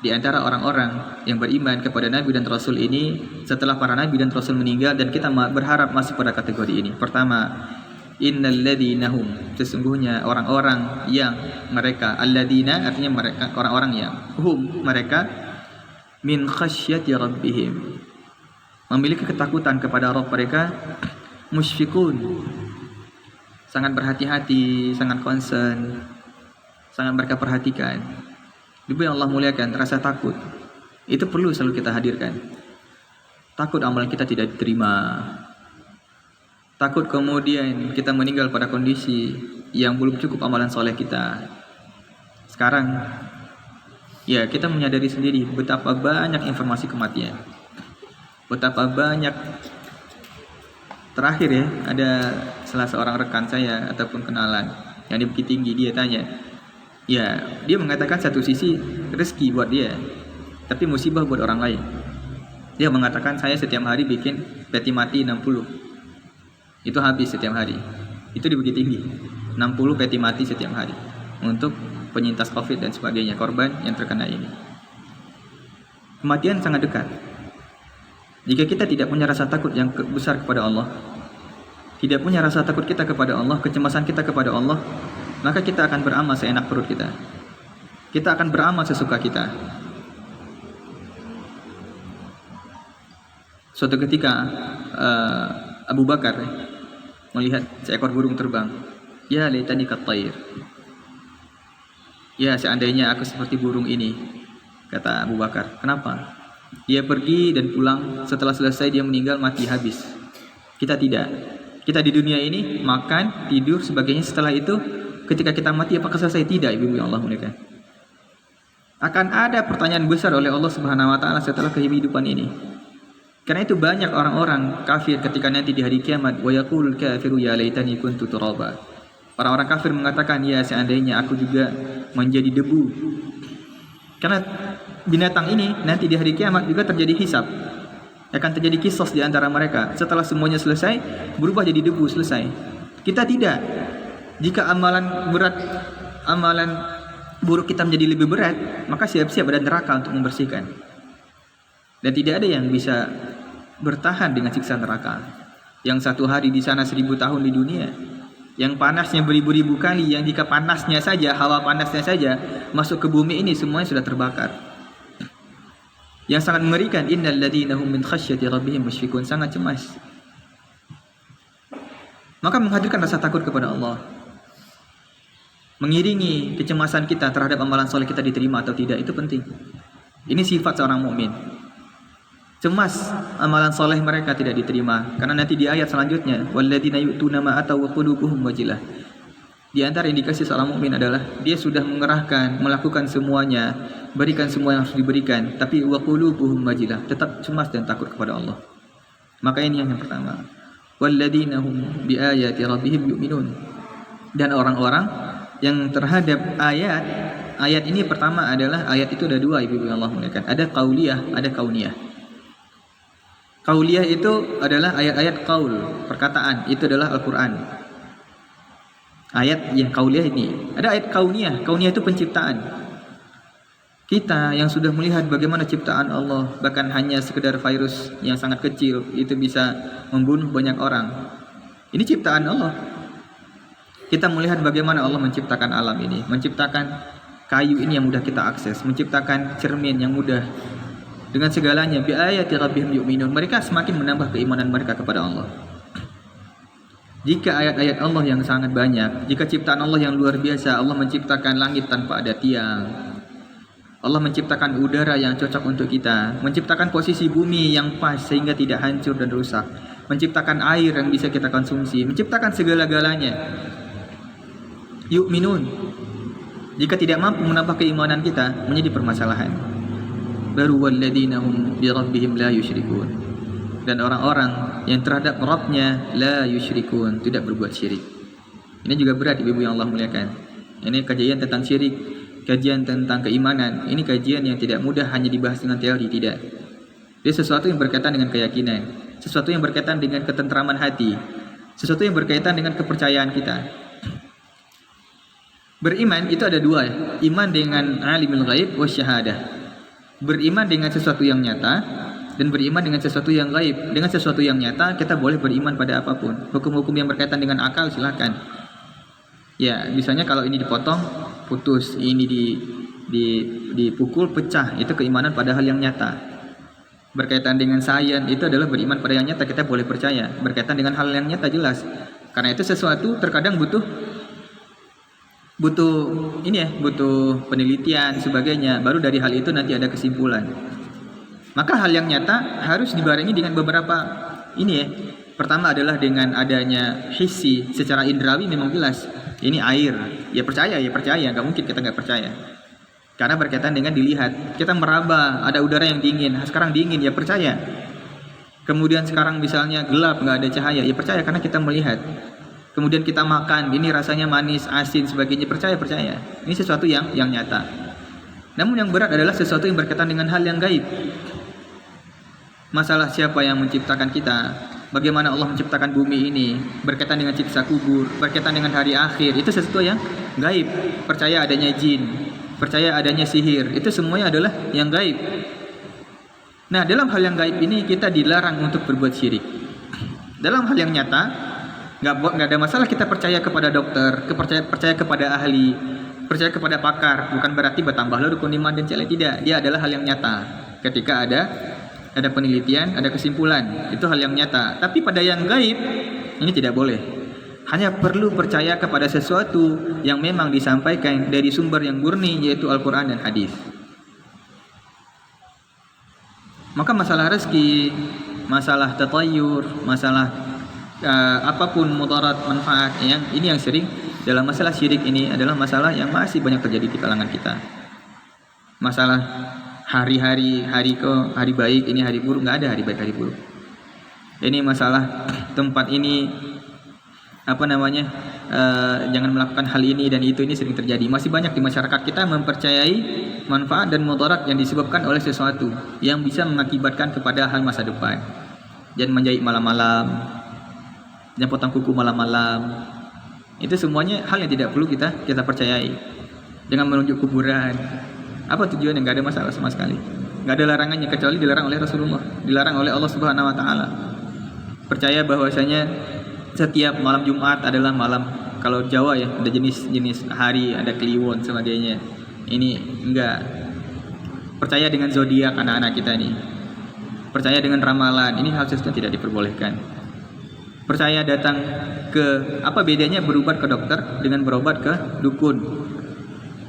di antara orang-orang yang beriman kepada Nabi dan Rasul ini setelah para Nabi dan Rasul meninggal, dan kita berharap masuk pada kategori ini. Pertama, innalladzina hum, sesungguhnya orang-orang yang mereka, alladzina artinya mereka, orang-orang yang hum mereka, min khasyati rabbihim, memiliki ketakutan kepada Rabb mereka, musyfiqun, sangat berhati-hati, sangat concern, sangat mereka perhatikan. Ibu yang Allah muliakan, rasa takut itu perlu selalu kita hadirkan. Takut amalan kita tidak diterima, takut kemudian kita meninggal pada kondisi yang belum cukup amalan soleh kita. Sekarang ya kita menyadari sendiri betapa banyak informasi kematian, betapa banyak. Terakhir ya, ada salah seorang rekan saya ataupun kenalan yang di Bukit Tinggi, dia tanya, ya, dia mengatakan satu sisi rezeki buat dia, tapi musibah buat orang lain. Dia mengatakan, saya setiap hari bikin peti mati 60. Itu habis setiap hari. Itu di Bukit Tinggi. 60 peti mati setiap hari untuk penyintas Covid dan sebagainya, korban yang terkena ini. Kematian sangat dekat. Jika kita tidak punya rasa takut yang besar kepada Allah, tidak punya rasa takut kita kepada Allah, kecemasan kita kepada Allah, maka kita akan beramal seenak perut kita. Kita akan beramal sesuka kita. Suatu ketika Abu Bakar melihat seekor burung terbang. Ya laitani kattair. Ya seandainya aku seperti burung ini, kata Abu Bakar. Kenapa? Dia pergi dan pulang, setelah selesai dia meninggal, mati, habis. Kita tidak. Kita di dunia ini makan, tidur, sebagainya. Setelah itu ketika kita mati apakah selesai? Tidak, ibu yang Allah muliakan. Akan ada pertanyaan besar oleh Allah Subhanahu wa taala setelah kehidupan ini. Karena itu banyak orang-orang kafir ketika nanti di hari kiamat, wa yaqulul kafiru ya laitani kuntu turaba. Orang-orang kafir mengatakan, ya seandainya aku juga menjadi debu. Karena binatang ini nanti di hari kiamat juga terjadi hisab. Akan terjadi kisos di antara mereka. Setelah semuanya selesai, berubah jadi debu, selesai. Kita tidak. Jika amalan berat, amalan buruk kita menjadi lebih berat, maka siap-siap ada neraka untuk membersihkan. Dan tidak ada yang bisa bertahan dengan siksa neraka. Yang satu hari di sana 1000 tahun di dunia, yang panasnya beribu-ribu kali, yang jika panasnya saja, hawa panasnya saja masuk ke bumi ini semuanya sudah terbakar. Yang sangat mengerikan, innal ladzina hum min khasyati rabbihim musyfiqun, sangat cemas. Maka menghadirkan rasa takut kepada Allah, mengiringi kecemasan kita terhadap amalan soleh kita diterima atau tidak, itu penting. Ini sifat seorang mukmin. Cemas amalan soleh mereka tidak diterima, karena nanti di ayat selanjutnya, walladzina yu'tuna ma ataw wa qulubuhum wajilah. Di antara indikasi seorang mukmin adalah dia sudah mengerahkan, melakukan semuanya, berikan semua yang harus diberikan, tapi wa qulubuhum wajilah, tetap cemas dan takut kepada Allah. Maka ini yang pertama. walladzina hum biayati rabbihim yu'minun. Dan orang-orang yang terhadap ayat ini, pertama adalah ayat itu ada dua, ibu yang Allah muliakan. Ada qauliyah, ada kauniyah. Qauliyah itu adalah ayat-ayat qaul, perkataan, itu adalah Al-Qur'an. Ayat yang qauliyah ini. Ada ayat kauniyah. Kauniyah itu penciptaan. Kita yang sudah melihat bagaimana ciptaan Allah, bahkan hanya sekedar virus yang sangat kecil itu bisa membunuh banyak orang. Ini ciptaan Allah. Kita melihat bagaimana Allah menciptakan alam ini, menciptakan kayu ini yang mudah kita akses, menciptakan cermin yang mudah. Dengan segalanya, bi ayati rabbihim yu'minun. Mereka semakin menambah keimanan mereka kepada Allah. Jika ayat-ayat Allah yang sangat banyak, jika ciptaan Allah yang luar biasa, Allah menciptakan langit tanpa ada tiang, Allah menciptakan udara yang cocok untuk kita, menciptakan posisi bumi yang pas sehingga tidak hancur dan rusak, menciptakan air yang bisa kita konsumsi, menciptakan segala-galanya. Yu'minun. Jika tidak mampu menambah keimanan kita, menjadi permasalahan. Baru walladzina hum bi rabbihim la yusyrikun. Dan orang-orang yang terhadap Rabbnya la yusyrikun, tidak berbuat syirik. Ini juga berat, ibu yang Allah muliakan. Ini kajian tentang syirik, kajian tentang keimanan. Ini kajian yang tidak mudah hanya dibahas dengan teori, tidak. Dia sesuatu yang berkaitan dengan keyakinan, sesuatu yang berkaitan dengan ketentraman hati, sesuatu yang berkaitan dengan kepercayaan kita. Beriman itu ada dua, iman dengan alimul ghaib wa syahadah. Beriman dengan sesuatu yang nyata dan beriman dengan sesuatu yang gaib. Dengan sesuatu yang nyata kita boleh beriman pada apapun. Hukum-hukum yang berkaitan dengan akal silakan. Ya, misalnya kalau ini dipotong, putus, ini dipukul, pecah, itu keimanan pada hal yang nyata. Berkaitan dengan sains, itu adalah beriman pada yang nyata, kita boleh percaya. Berkaitan dengan hal yang nyata jelas. Karena itu sesuatu terkadang butuh penelitian sebagainya, baru dari hal itu nanti ada kesimpulan. Maka hal yang nyata harus dibarengi dengan beberapa pertama adalah dengan adanya hissi, secara indrawi memang jelas ini air, ya percaya, nggak mungkin kita nggak percaya, karena berkaitan dengan dilihat. Kita meraba, ada udara yang dingin, sekarang dingin, ya percaya. Kemudian sekarang misalnya gelap, nggak ada cahaya, ya percaya karena kita melihat. Kemudian kita makan, ini rasanya manis, asin, sebagainya, percaya. Ini sesuatu yang nyata. Namun yang berat adalah sesuatu yang berkaitan dengan hal yang gaib. Masalah siapa yang menciptakan kita, bagaimana Allah menciptakan bumi ini, berkaitan dengan siksa kubur, berkaitan dengan hari akhir, itu sesuatu yang gaib. Percaya adanya jin, percaya adanya sihir, itu semuanya adalah yang gaib. Nah, dalam hal yang gaib ini kita dilarang untuk berbuat syirik. Dalam hal yang nyata, nggak ada masalah kita percaya kepada dokter, percaya kepada ahli, percaya kepada pakar. Bukan berarti bertambahlah rukun iman dan cele, tidak. Dia adalah hal yang nyata. Ketika ada penelitian, ada kesimpulan, itu hal yang nyata. Tapi pada yang gaib ini tidak boleh. Hanya perlu percaya kepada sesuatu yang memang disampaikan dari sumber yang murni, yaitu Al-Quran dan hadis. Maka masalah rezeki, masalah tatayur, masalah apapun mudarat manfaat, ini yang sering dalam masalah syirik ini adalah masalah yang masih banyak terjadi di kalangan kita. Masalah hari baik, ini hari buruk, nggak ada hari baik hari buruk. Ini masalah tempat ini jangan melakukan hal ini dan itu, ini sering terjadi. Masih banyak di masyarakat kita mempercayai manfaat dan mudarat yang disebabkan oleh sesuatu yang bisa mengakibatkan kepada hal masa depan. Jangan menjahit malam-malam, dan potong kuku malam-malam, itu semuanya hal yang tidak perlu kita percayai. Dengan menunjuk kuburan, apa tujuannya? Nggak ada masalah sama sekali, nggak ada larangannya, kecuali dilarang oleh Rasulullah, dilarang oleh Allah Subhanahu Wa Taala. Percaya bahwasanya setiap malam Jumat adalah malam, kalau Jawa ya ada jenis hari, ada kliwon sebagainya. Ini enggak. Percaya dengan zodiak anak-anak kita nih, percaya dengan ramalan, ini hal sesuatu tidak diperbolehkan. Percaya datang ke, apa bedanya berobat ke dokter dengan berobat ke dukun?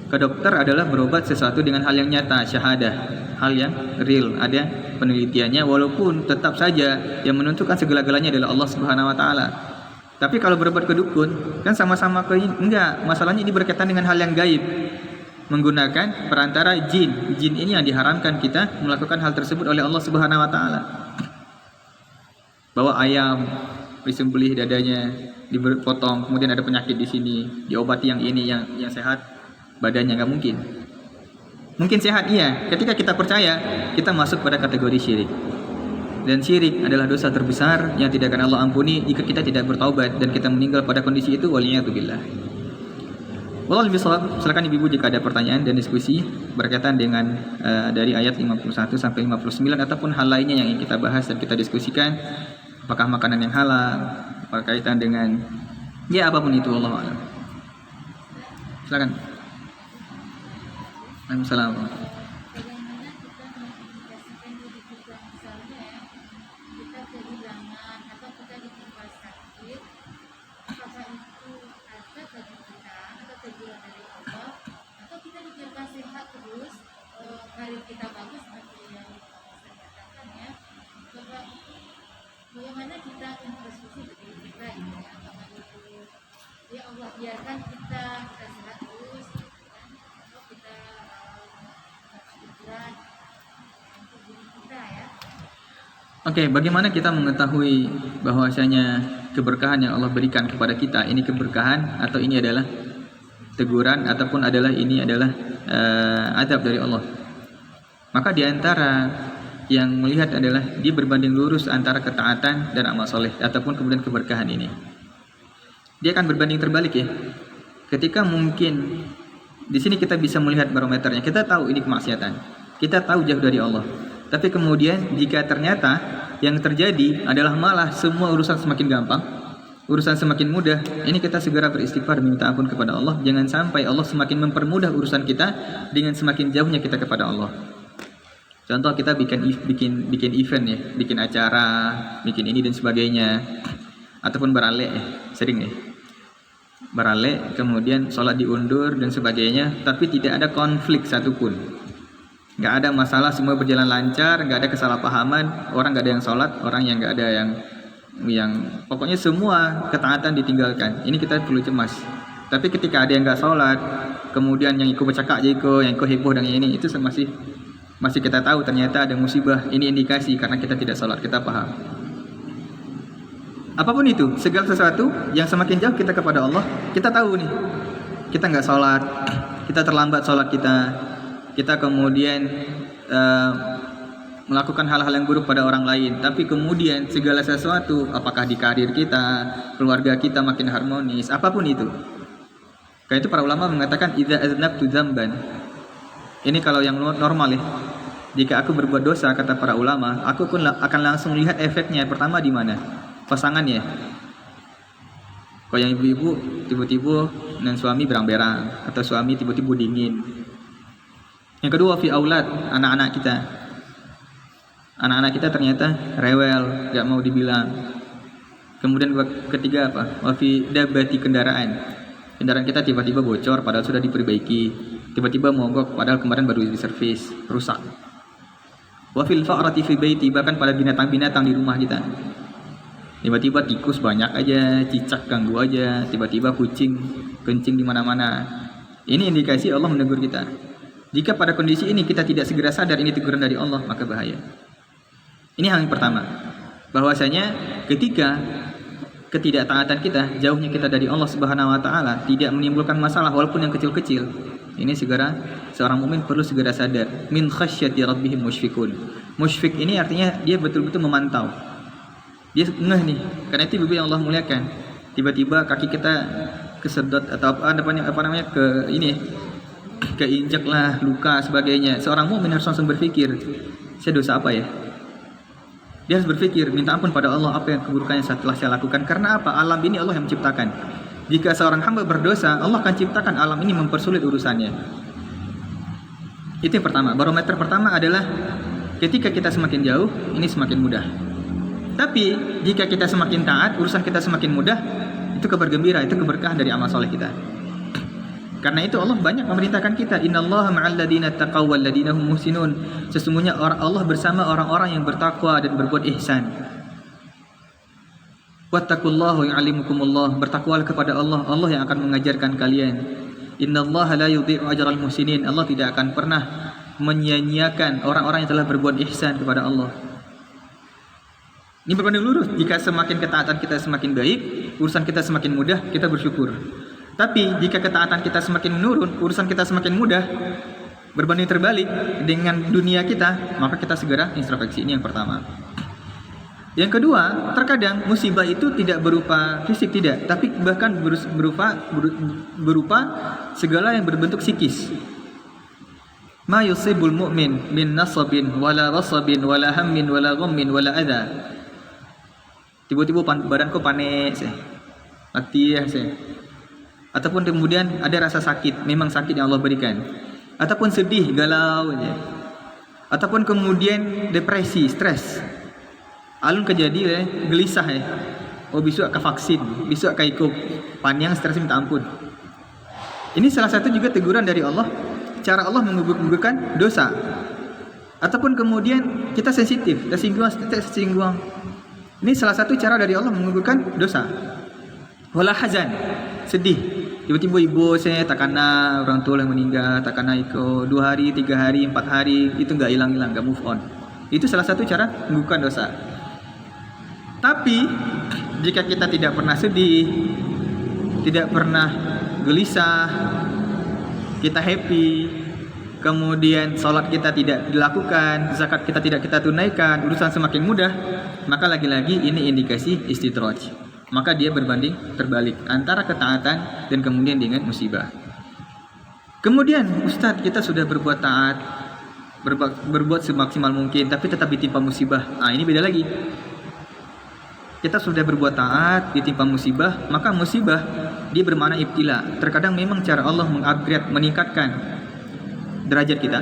Ke dokter adalah berobat sesuatu dengan hal yang nyata, syahadah, hal yang real, ada penelitiannya, walaupun tetap saja yang menentukan segala-galanya adalah Allah Subhanahu Wa Taala. Tapi kalau berobat ke dukun kan sama-sama enggak, masalahnya ini berkaitan dengan hal yang gaib, menggunakan perantara jin. Jin ini yang diharamkan kita melakukan hal tersebut oleh Allah Subhanahu Wa Taala. Bawa ayam, disembelih dadanya, dipotong, kemudian ada penyakit di sini, diobati yang ini, yang sehat badannya, nggak mungkin. Mungkin sehat iya, ketika kita percaya, kita masuk pada kategori syirik. Dan syirik adalah dosa terbesar yang tidak akan Allah ampuni jika kita tidak bertaubat dan kita meninggal pada kondisi itu, waliyatubillah. Wallahu bisawab. Silakan ibu-ibu jika ada pertanyaan dan diskusi berkaitan dengan dari ayat 51 sampai 59 ataupun hal lainnya yang ingin kita bahas dan kita diskusikan, apakah makanan yang halal, berkaitan dengan ya apapun itu, wallahu a'lam. Silakan. Assalamualaikum. Bagaimana kita introspeksi diri kita ini, apakah itu ya Allah biarkan kita sehat terus, atau kita pikiran untuk diri kita ya. Oke, bagaimana kita mengetahui bahwasanya keberkahan yang Allah berikan kepada kita ini keberkahan atau ini adalah teguran ataupun ini adalah azab dari Allah? Maka di antara yang melihat adalah dia berbanding lurus antara ketaatan dan amal soleh ataupun kemudian keberkahan ini. Dia akan berbanding terbalik ya. Ketika mungkin di sini kita bisa melihat barometernya, kita tahu ini kemaksiatan, kita tahu jauh dari Allah. Tapi kemudian jika ternyata yang terjadi adalah malah semua urusan semakin gampang, urusan semakin mudah, ini kita segera beristighfar minta ampun kepada Allah. Jangan sampai Allah semakin mempermudah urusan kita dengan semakin jauhnya kita kepada Allah. Contoh kita bikin event ya, bikin acara, bikin ini dan sebagainya, ataupun berale ya, sering ya, berale kemudian sholat diundur dan sebagainya, tapi tidak ada konflik satupun, nggak ada masalah, semua berjalan lancar, nggak ada kesalahpahaman, orang nggak ada yang sholat, orang yang nggak ada yang pokoknya semua ketaatan ditinggalkan. Ini kita perlu cemas. Tapi ketika ada yang nggak sholat, kemudian yang ikut bercakap jiko, yang ikut heboh dan ini, itu masih kita tahu ternyata ada musibah. Ini indikasi karena kita tidak sholat, kita paham. Apapun itu, segala sesuatu yang semakin jauh kita kepada Allah, kita tahu nih, kita nggak sholat, kita terlambat sholat kita kemudian melakukan hal-hal yang buruk pada orang lain. Tapi kemudian segala sesuatu, apakah di karir kita, keluarga kita makin harmonis, apapun itu. Karena itu para ulama mengatakan idza aznabtu dzamban. Ini kalau yang normal ya. Jika aku berbuat dosa, kata para ulama, aku pun akan langsung lihat efeknya. Pertama di mana? Pasangannya. Kalau yang ibu-ibu tiba-tiba dengan suami berang-berang, atau suami tiba-tiba dingin. Yang kedua fi aulad, anak-anak kita. Anak-anak kita ternyata rewel, gak mau dibilang. Kemudian ketiga apa? Wa fi dabbati kendaraan. Kendaraan kita tiba-tiba bocor padahal sudah diperbaiki. Tiba-tiba mogok padahal kemarin baru diservis, rusak. Wa fil fa'rati fi baiti, bahkan pada binatang-binatang di rumah kita. Tiba-tiba tikus banyak aja, cicak ganggu aja, tiba-tiba kucing kencing di mana-mana. Ini indikasi Allah menegur kita. Jika pada kondisi ini kita tidak segera sadar ini teguran dari Allah, maka bahaya. Ini hal yang pertama. Bahwasanya ketika ketidaktaatan kita, jauhnya kita dari Allah Subhanahu wa taala tidak menimbulkan masalah walaupun yang kecil-kecil. Ini segera seorang mukmin perlu segera sadar. Min khasyati rabbihim musyfikun. Musyfik ini artinya dia betul-betul memantau. Dia ngeh nih. Karena itu ibu yang Allah muliakan. Tiba-tiba kaki kita kesedot atau apa namanya keinjak lah, luka sebagainya. Seorang mukmin harus langsung berpikir, saya dosa apa ya? Dia harus berpikir, minta ampun pada Allah apa yang keburukannya telah saya lakukan. Karena apa? Alam ini Allah yang menciptakan. Jika seorang hamba berdosa, Allah akan ciptakan alam ini mempersulit urusannya. Itu yang pertama. Barometer pertama adalah ketika kita semakin jauh, ini semakin mudah. Tapi jika kita semakin taat, urusan kita semakin mudah, itu kabar gembira, itu keberkahan dari amal soleh kita. Karena itu Allah banyak memerintahkan kita, innallaha ma'al ladzina taqaw wal ladzina hum muhsinun. Sesungguhnya Allah bersama orang-orang yang bertakwa dan berbuat ihsan. Wattaqullaha ya'allimukumullah. Bertakwalah kepada Allah, Allah yang akan mengajarkan kalian. Innallaha la yudhi'u ajral muhsinin. Allah tidak akan pernah menyia-nyiakan orang-orang yang telah berbuat ihsan kepada Allah. Ini berbanding lurus. Jika semakin ketaatan kita semakin baik, urusan kita semakin mudah, kita bersyukur. Tapi jika ketaatan kita semakin menurun, urusan kita semakin mudah, berbanding terbalik dengan dunia kita, maka kita segera introspeksi. Ini yang pertama. Yang kedua, terkadang musibah itu tidak berupa fisik, tidak, tapi bahkan berupa segala yang berbentuk psikis. Ma yusibul mu'min min nasabin wala rasabin wala hammin wala ghammin wala adha. Tiba-tiba badanku panik, letih, ataupun kemudian ada rasa sakit, memang sakit yang Allah berikan, ataupun sedih, galau, ataupun kemudian depresi, stres, alun kejadi, gelisah, oh besok ke vaksin, besok ke ikut, panjang stres minta ampun. Ini salah satu juga teguran dari Allah, cara Allah menggugurkan dosa, ataupun kemudian kita sensitif, tersinggung. Ini salah satu cara dari Allah menggugurkan dosa. Wala hazan, sedih. Tiba-tiba ibu saya tak kena orang tua yang meninggal, tak kena ikut 2 hari, 3 hari, 4 hari, itu nggak hilang-hilang, nggak move on. Itu salah satu cara menggugurkan dosa. Tapi jika kita tidak pernah sedih, tidak pernah gelisah, kita happy, kemudian sholat kita tidak dilakukan, zakat kita tidak kita tunaikan, urusan semakin mudah, maka lagi-lagi ini indikasi istidraj. Maka dia berbanding terbalik antara ketaatan dan kemudian dengan musibah. Kemudian Ustadz, kita sudah berbuat taat, berbuat semaksimal mungkin, tapi tetap ditimpa musibah. Ini beda lagi. Kita sudah berbuat taat, ditimpa musibah, maka musibah dia bermakna ibtila. Terkadang memang cara Allah mengupgrade, meningkatkan derajat kita,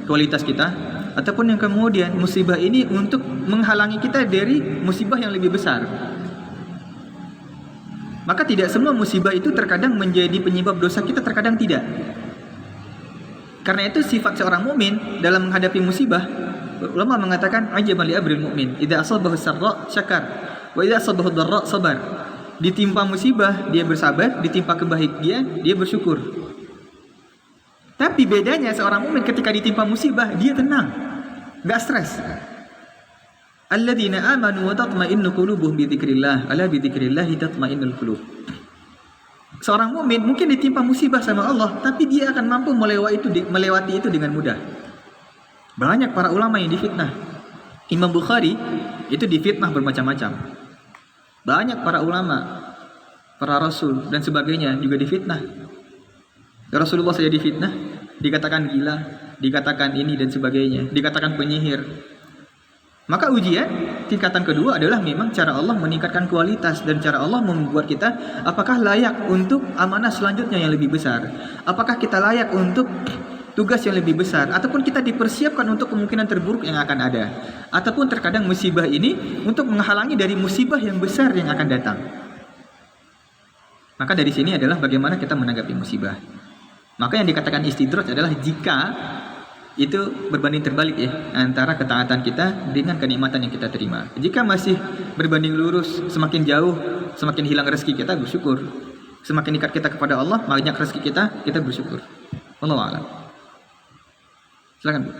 kualitas kita, ataupun yang kemudian musibah ini untuk menghalangi kita dari musibah yang lebih besar. Maka tidak semua musibah itu terkadang menjadi penyebab dosa kita, terkadang tidak. Karena itu sifat seorang mukmin dalam menghadapi musibah, ulama mengatakan ajaban li amril mukmin, idza asabahu sarra syakar wa idza asabahu dharra sabar. Ditimpa musibah dia bersabar, ditimpa kebahagiaan dia bersyukur. Tapi bedanya seorang mukmin ketika ditimpa musibah dia tenang, enggak stres. Alladzina amanu wa tatma'innu qulubuhum bi dzikrillah, ala bi dzikrillah tatma'innul qulub. Seorang mukmin mungkin ditimpa musibah sama Allah, tapi dia akan mampu melewati itu dengan mudah. Banyak para ulama yang difitnah. Imam Bukhari itu difitnah bermacam-macam. Banyak para ulama, para rasul dan sebagainya juga difitnah. Rasulullah saja difitnah, dikatakan gila, dikatakan ini dan sebagainya, dikatakan penyihir. Maka ujian tingkatan kedua adalah memang cara Allah meningkatkan kualitas dan cara Allah membuat kita apakah layak untuk amanah selanjutnya yang lebih besar, apakah kita layak untuk tugas yang lebih besar, ataupun kita dipersiapkan untuk kemungkinan terburuk yang akan ada, ataupun terkadang musibah ini untuk menghalangi dari musibah yang besar yang akan datang. Maka dari sini adalah bagaimana kita menanggapi musibah. Maka yang dikatakan istidraj adalah jika itu berbanding terbalik antara ketaatan kita dengan kenikmatan yang kita terima. Jika masih berbanding lurus, semakin jauh, semakin hilang rezeki kita, bersyukur. Semakin dekat kita kepada Allah, banyak rezeki kita bersyukur. Wallahu a'lam. Silakan, Bu.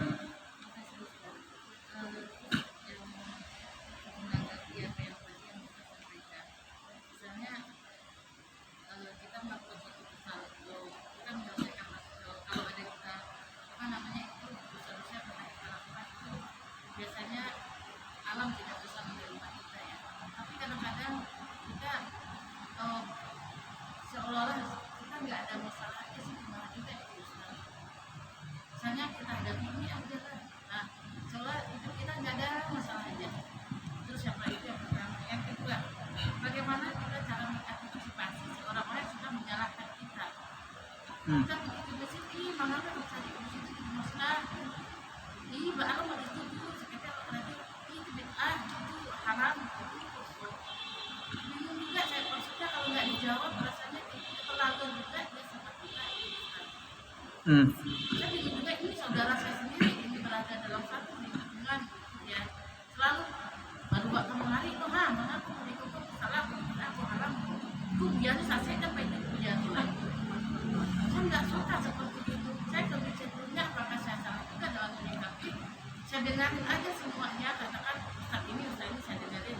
Saya juga ini saudara saya sendiri ini berada dalam satu lingkungan ya, selalu baru waktu menari itu mengaku berikutnya salah, aku haram, itu biasa saya kan pengen punya tulang. Saya nggak suka seperti itu. Saya lebih cenderungnya apakah saya salah juga dalam menyikapi. Saya dengarin aja semuanya, katakan Ustaz ini saya dengarin.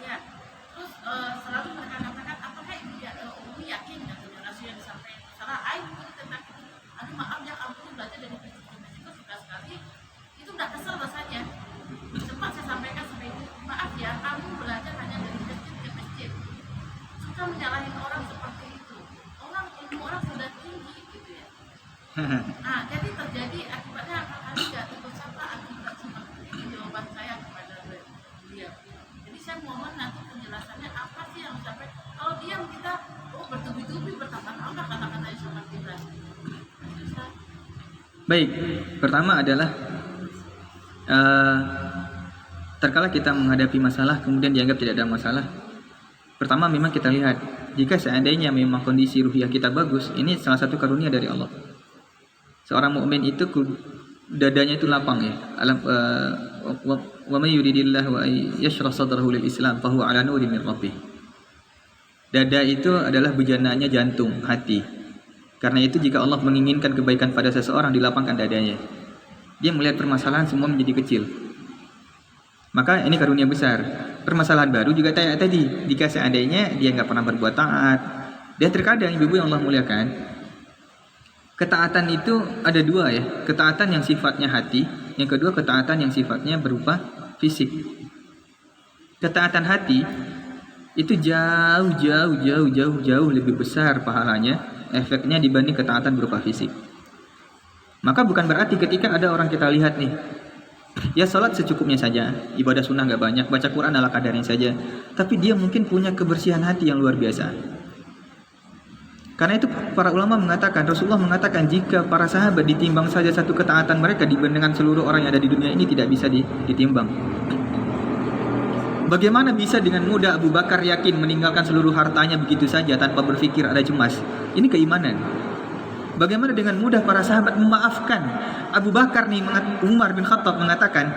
ya. Terus selalu mereka katakan apakah ibu yakin katanya rasul yang disampaikan itu salah. Ayo ini tentang itu. Aduh maaf ya kamu belajar dari masjid itu suka sekali. Itu udah kesel rasanya. Sempat saya sampaikan sampai itu. Maaf ya kamu belajar hanya dari masjid ke masjid. Suka menyalahin orang seperti itu. Ilmu orang sudah tinggi gitu ya. Nah jadi terjadi akibatnya kami nggak ikut serta akibat seperti itu jawaban saya kepada beliau. Jadi saya mohon nanti penjelasannya apa sih yang sampai kalau diam kita bertubi-tubi bertambah-tambah kata-kata yang sangat kita. Baik, pertama adalah terkala kita menghadapi masalah kemudian dianggap tidak ada masalah. Pertama memang kita lihat jika seandainya memang kondisi ruhiyah kita bagus, ini salah satu karunia dari Allah. Seorang mukmin itu dadanya itu lapang ya. Wa may yuridillahu wa yashrah sadrahu lil Islam fa huwa ala nurin min rabbih. Dada itu adalah bejananya jantung, hati. Karena itu jika Allah menginginkan kebaikan pada seseorang, dilapangkan dadanya. Dia melihat permasalahan semua menjadi kecil. Maka ini karunia besar. Permasalahan baru juga kayak tadi, jika seandainya dia nggak pernah berbuat taat. Dan terkadang ibu-ibu yang Allah muliakan, ketaatan itu ada dua ya. Ketaatan yang sifatnya hati, yang kedua ketaatan yang sifatnya berupa fisik. Ketaatan hati itu jauh lebih besar pahalanya, efeknya dibanding ketaatan berupa fisik. Maka bukan berarti ketika ada orang kita lihat nih, ya sholat secukupnya saja, ibadah sunnah nggak banyak, baca Quran ala kadarnya saja, tapi dia mungkin punya kebersihan hati yang luar biasa. Karena itu para ulama mengatakan, Rasulullah mengatakan jika para sahabat ditimbang saja satu ketaatan mereka dibandingkan seluruh orang yang ada di dunia ini tidak bisa ditimbang. Bagaimana bisa dengan mudah Abu Bakar yakin meninggalkan seluruh hartanya begitu saja tanpa berpikir ada cemas? Ini keimanan. Bagaimana dengan mudah para sahabat memaafkan? Abu Bakar nih, Umar bin Khattab mengatakan,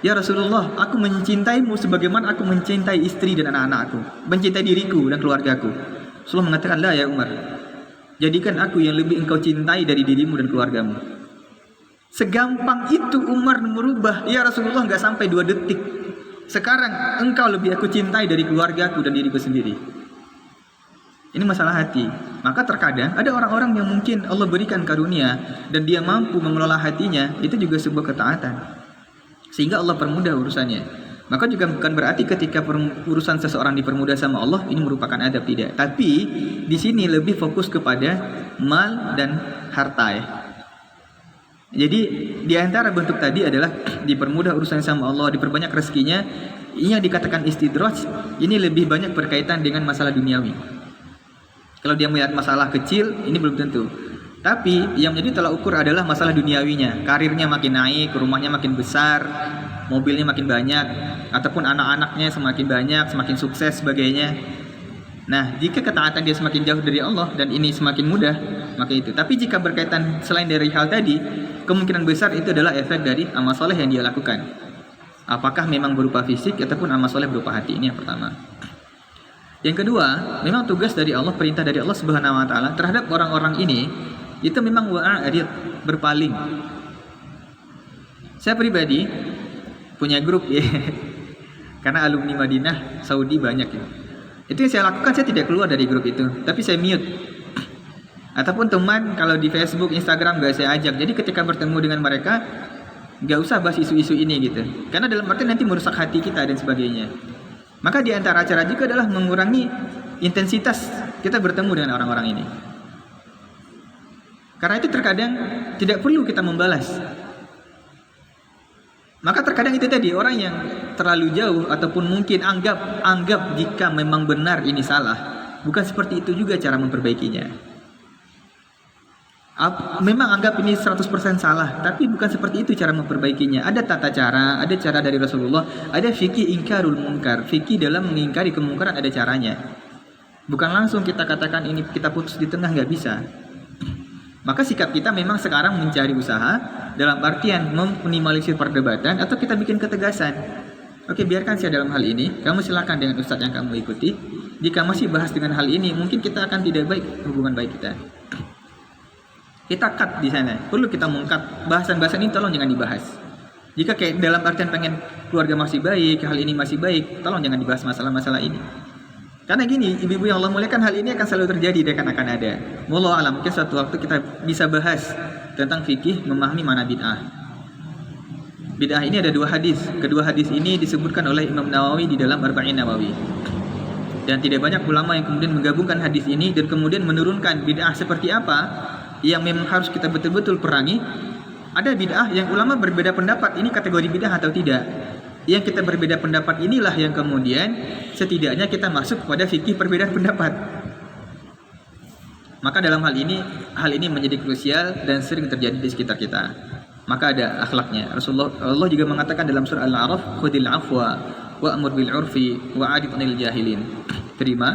ya Rasulullah, aku mencintaimu sebagaimana aku mencintai istri dan anak-anakku, mencintai diriku dan keluargaku. Rasulullah mengatakan, la ya Umar, jadikan aku yang lebih engkau cintai dari dirimu dan keluargamu. Segampang itu Umar merubah, ya Rasulullah, nggak sampai 2 detik. Sekarang engkau lebih aku cintai dari keluargaku dan diriku sendiri. Ini masalah hati. Maka terkadang ada orang-orang yang mungkin Allah berikan karunia dan dia mampu mengelola hatinya, itu juga sebuah ketaatan. Sehingga Allah permudah urusannya. Maka juga bukan berarti ketika urusan seseorang dipermudah sama Allah ini merupakan adab, tidak. Tapi di sini lebih fokus kepada mal dan harta ya. Jadi di antara bentuk tadi adalah dipermudah urusan sama Allah, diperbanyak rezekinya. Ini yang dikatakan istidraj, ini lebih banyak berkaitan dengan masalah duniawi. Kalau dia melihat masalah kecil, ini belum tentu. Tapi yang menjadi tolak ukur adalah masalah duniawinya. Karirnya makin naik, rumahnya makin besar, mobilnya makin banyak, ataupun anak-anaknya semakin banyak, semakin sukses sebagainya. Nah, jika ketaatan dia semakin jauh dari Allah dan ini semakin mudah, maka itu. Tapi jika berkaitan selain dari hal tadi, kemungkinan besar itu adalah efek dari amal soleh yang dia lakukan. Apakah memang berupa fisik ataupun amal soleh berupa hati? Ini yang pertama. Yang kedua, memang tugas dari Allah, perintah dari Allah Subhanahu wa taala terhadap orang-orang ini itu memang wa'arid, berpaling. Saya pribadi punya grup ya. Karena alumni Madinah Saudi banyak ya. Itu yang saya lakukan, saya tidak keluar dari grup itu, tapi saya mute. Ataupun teman kalau di Facebook, Instagram gak saya ajak. Jadi ketika bertemu dengan mereka gak usah bahas isu-isu ini gitu. Karena dalam arti nanti merusak hati kita dan sebagainya. Maka di antara cara juga adalah mengurangi intensitas kita bertemu dengan orang-orang ini. Karena itu terkadang tidak perlu kita membalas. Maka terkadang itu tadi, orang yang terlalu jauh ataupun mungkin anggap jika memang benar ini salah, bukan seperti itu juga cara memperbaikinya. Memang anggap ini 100% salah, tapi bukan seperti itu cara memperbaikinya. Ada tata cara, ada cara dari Rasulullah, ada fikih ingkarul munkar. Fikih dalam mengingkari kemungkaran ada caranya. Bukan langsung kita katakan ini kita putus di tengah, nggak bisa. Maka sikap kita memang sekarang mencari usaha dalam artian meminimalisir perdebatan atau kita bikin ketegasan. Oke, biarkan saya dalam hal ini, kamu silakan dengan ustadz yang kamu ikuti. Jika masih bahas dengan hal ini, mungkin kita akan tidak baik hubungan baik kita. Kita cut di sana. Perlu kita mengkat bahasan-bahasan ini, tolong jangan dibahas. Jika kayak dalam artian pengen keluarga masih baik, hal ini masih baik, tolong jangan dibahas masalah-masalah ini. Karena gini, ibu-ibu yang Allah muliakan, hal ini akan selalu terjadi dan akan ada. Wallahu a'lam, mungkin suatu waktu kita bisa bahas tentang fikih memahami mana bid'ah. Bid'ah ini ada 2 hadis. Kedua hadis ini disebutkan oleh Imam Nawawi di dalam Arba'in Nawawi. Dan tidak banyak ulama yang kemudian menggabungkan hadis ini dan kemudian menurunkan bid'ah seperti apa yang memang harus kita betul-betul perangi. Ada bid'ah yang ulama berbeda pendapat, ini kategori bid'ah atau tidak. Yang kita berbeda pendapat inilah yang kemudian setidaknya kita masuk kepada fikih perbedaan pendapat. Maka dalam hal ini menjadi krusial dan sering terjadi di sekitar kita. Maka ada akhlaknya. Allah juga mengatakan dalam surah Al-A'raf, khudil afwa wa'mur bil 'urfi wa'rid 'anil jahilin. Terima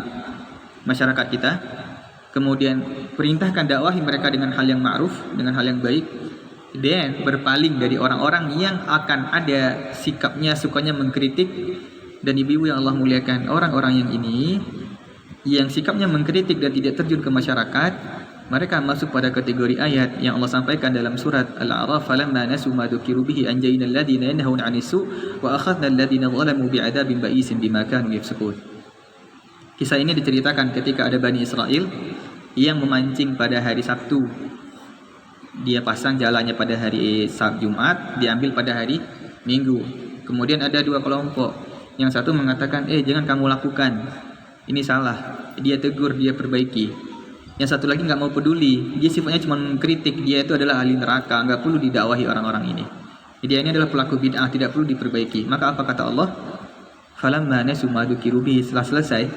masyarakat kita, kemudian perintahkan dakwahi mereka dengan hal yang ma'ruf, dengan hal yang baik, dan berpaling dari orang-orang yang akan ada sikapnya sukanya mengkritik. Dan ibu-ibu yang Allah muliakan, orang-orang yang ini yang sikapnya mengkritik dan tidak terjun ke masyarakat, mereka masuk pada kategori ayat yang Allah sampaikan dalam surat Al-A'raf, falamma nasu ma dzukiru bihi anjayna alladziina yanhauna 'anis su' wa akhadna alladziina zalamu bi'adzabin ba'isin bima kanu yafsukun. Kisah ini diceritakan ketika ada Bani Israel yang memancing pada hari Sabtu. Dia pasang jalannya pada hari Jumat, diambil pada hari Minggu. Kemudian ada 2 kelompok. Yang satu mengatakan, jangan kamu lakukan, ini salah. Dia tegur, dia perbaiki. Yang satu lagi nggak mau peduli, dia sifatnya cuma mengkritik, dia itu adalah ahli neraka, nggak perlu didakwahi orang-orang ini. Dia ini adalah pelaku bid'ah, tidak perlu diperbaiki. Maka apa kata Allah? Falamma nasu ma dzukiru bihi, setelah selesai,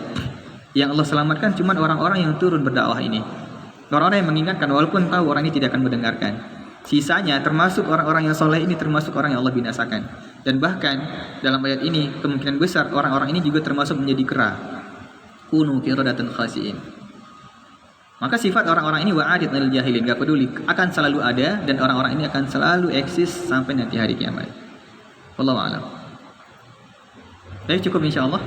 yang Allah selamatkan cuma orang-orang yang turun berdakwah ini. Orang-orang yang mengingatkan walaupun tahu orang ini tidak akan mendengarkan. Sisanya termasuk orang-orang yang soleh ini termasuk orang yang Allah binasakan. Dan bahkan dalam ayat ini kemungkinan besar orang-orang ini juga termasuk menjadi kera. Kunu qiradatan khasi'in. Maka sifat orang-orang ini wa'adid anil jahilin, gak peduli, akan selalu ada dan orang-orang ini akan selalu eksis sampai nanti hari kiamat. Wallahu a'lam. Baik, cukup insyaallah.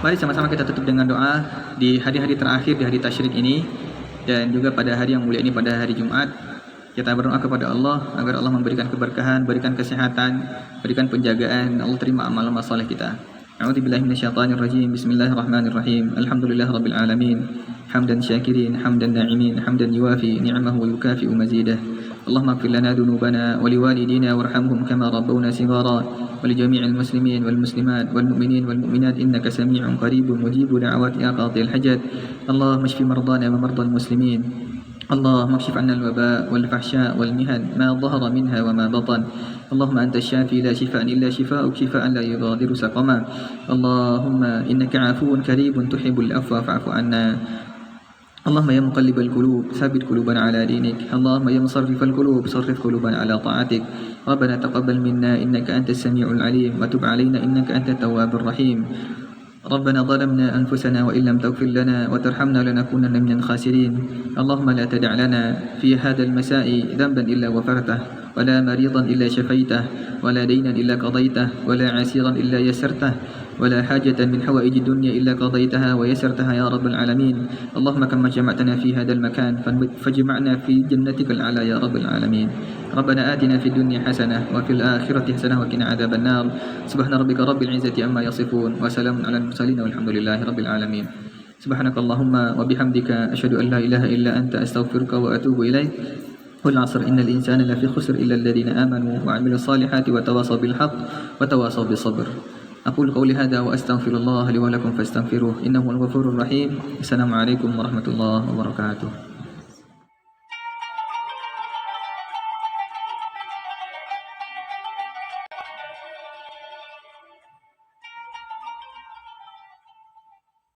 Mari sama-sama kita tutup dengan doa di hari-hari terakhir di hari tasyrik ini dan juga pada hari yang mulia ini pada hari Jumat. Kita berdoa kepada Allah agar Allah memberikan keberkahan, berikan kesehatan, berikan penjagaan, Allah terima amal-amal saleh kita. A'udzubillahi minasyaitonirrajim. Bismillahirrahmanirrahim. Alhamdulillahirabbil alamin. Hamdan syakirin, hamdan na'imin, hamdan yuwafi ni'amahu wa yukafi'u mazidah. Allahumma ighfir lana dhunubana wa liwalidina warhamhum kama rabbawna shighara wa li jami'il muslimin wal muslimat wal mu'minin wal mu'minat innaka samii'un qaribun mujibu da'awati ya qadhil hajat. Allahumma ishfi mardana wa mardal muslimin. اللهم اكشف عنا الوباء والفحشاء والمهن ما ظهر منها وما بطن. اللهم أنت الشافي لا شفاء إلا شفاءك شفاء لا يغادر سقما. اللهم إنك عفو كريم تحب العفو فاعف عنا. اللهم يا مقلب القلوب ثبت قلوبنا على دينك. اللهم يا مصرف القلوب صرف قلوبنا على طاعتك. ربنا تقبل منا إنك أنت السميع العليم وتب علينا إنك أنت التواب الرحيم. ربنا ظلمنا أنفسنا وإن لم تغفر لنا وترحمنا لنكونن من الخاسرين. اللهم لا تدع لنا في هذا المساء ذنبا إلا غفرته ولا مريضا إلا شفيته ولا دينا إلا قضيته ولا عسيرا إلا يسرته ولا حاجة من حوائج الدنيا إلا قضيتها ويسرتها يا رب العالمين. اللهم كما جمعتنا في هذا المكان فاجمعنا في جنتك الأعلى يا رب العالمين. ربنا آتنا في الدنيا حسنة وفي الآخرة حسنة وقنا عذاب النار. سبحان ربك رب العزة عما يصفون وسلام على المرسلين والحمد لله رب العالمين. سبحانك اللهم وبحمدك أشهد أن لا إله إلا أنت أستغفرك وأتوب إليك. والعصر إن الإنسان لفي خسر إلا الذين آمنوا وعملوا الصالحات وتواصوا بالحق وتواصوا بالصبر. أقول قولي هذا وأستغفر الله لي ولكم فاستغفروه إنه هو الغفور الرحيم. السلام عليكم ورحمة الله وبركاته.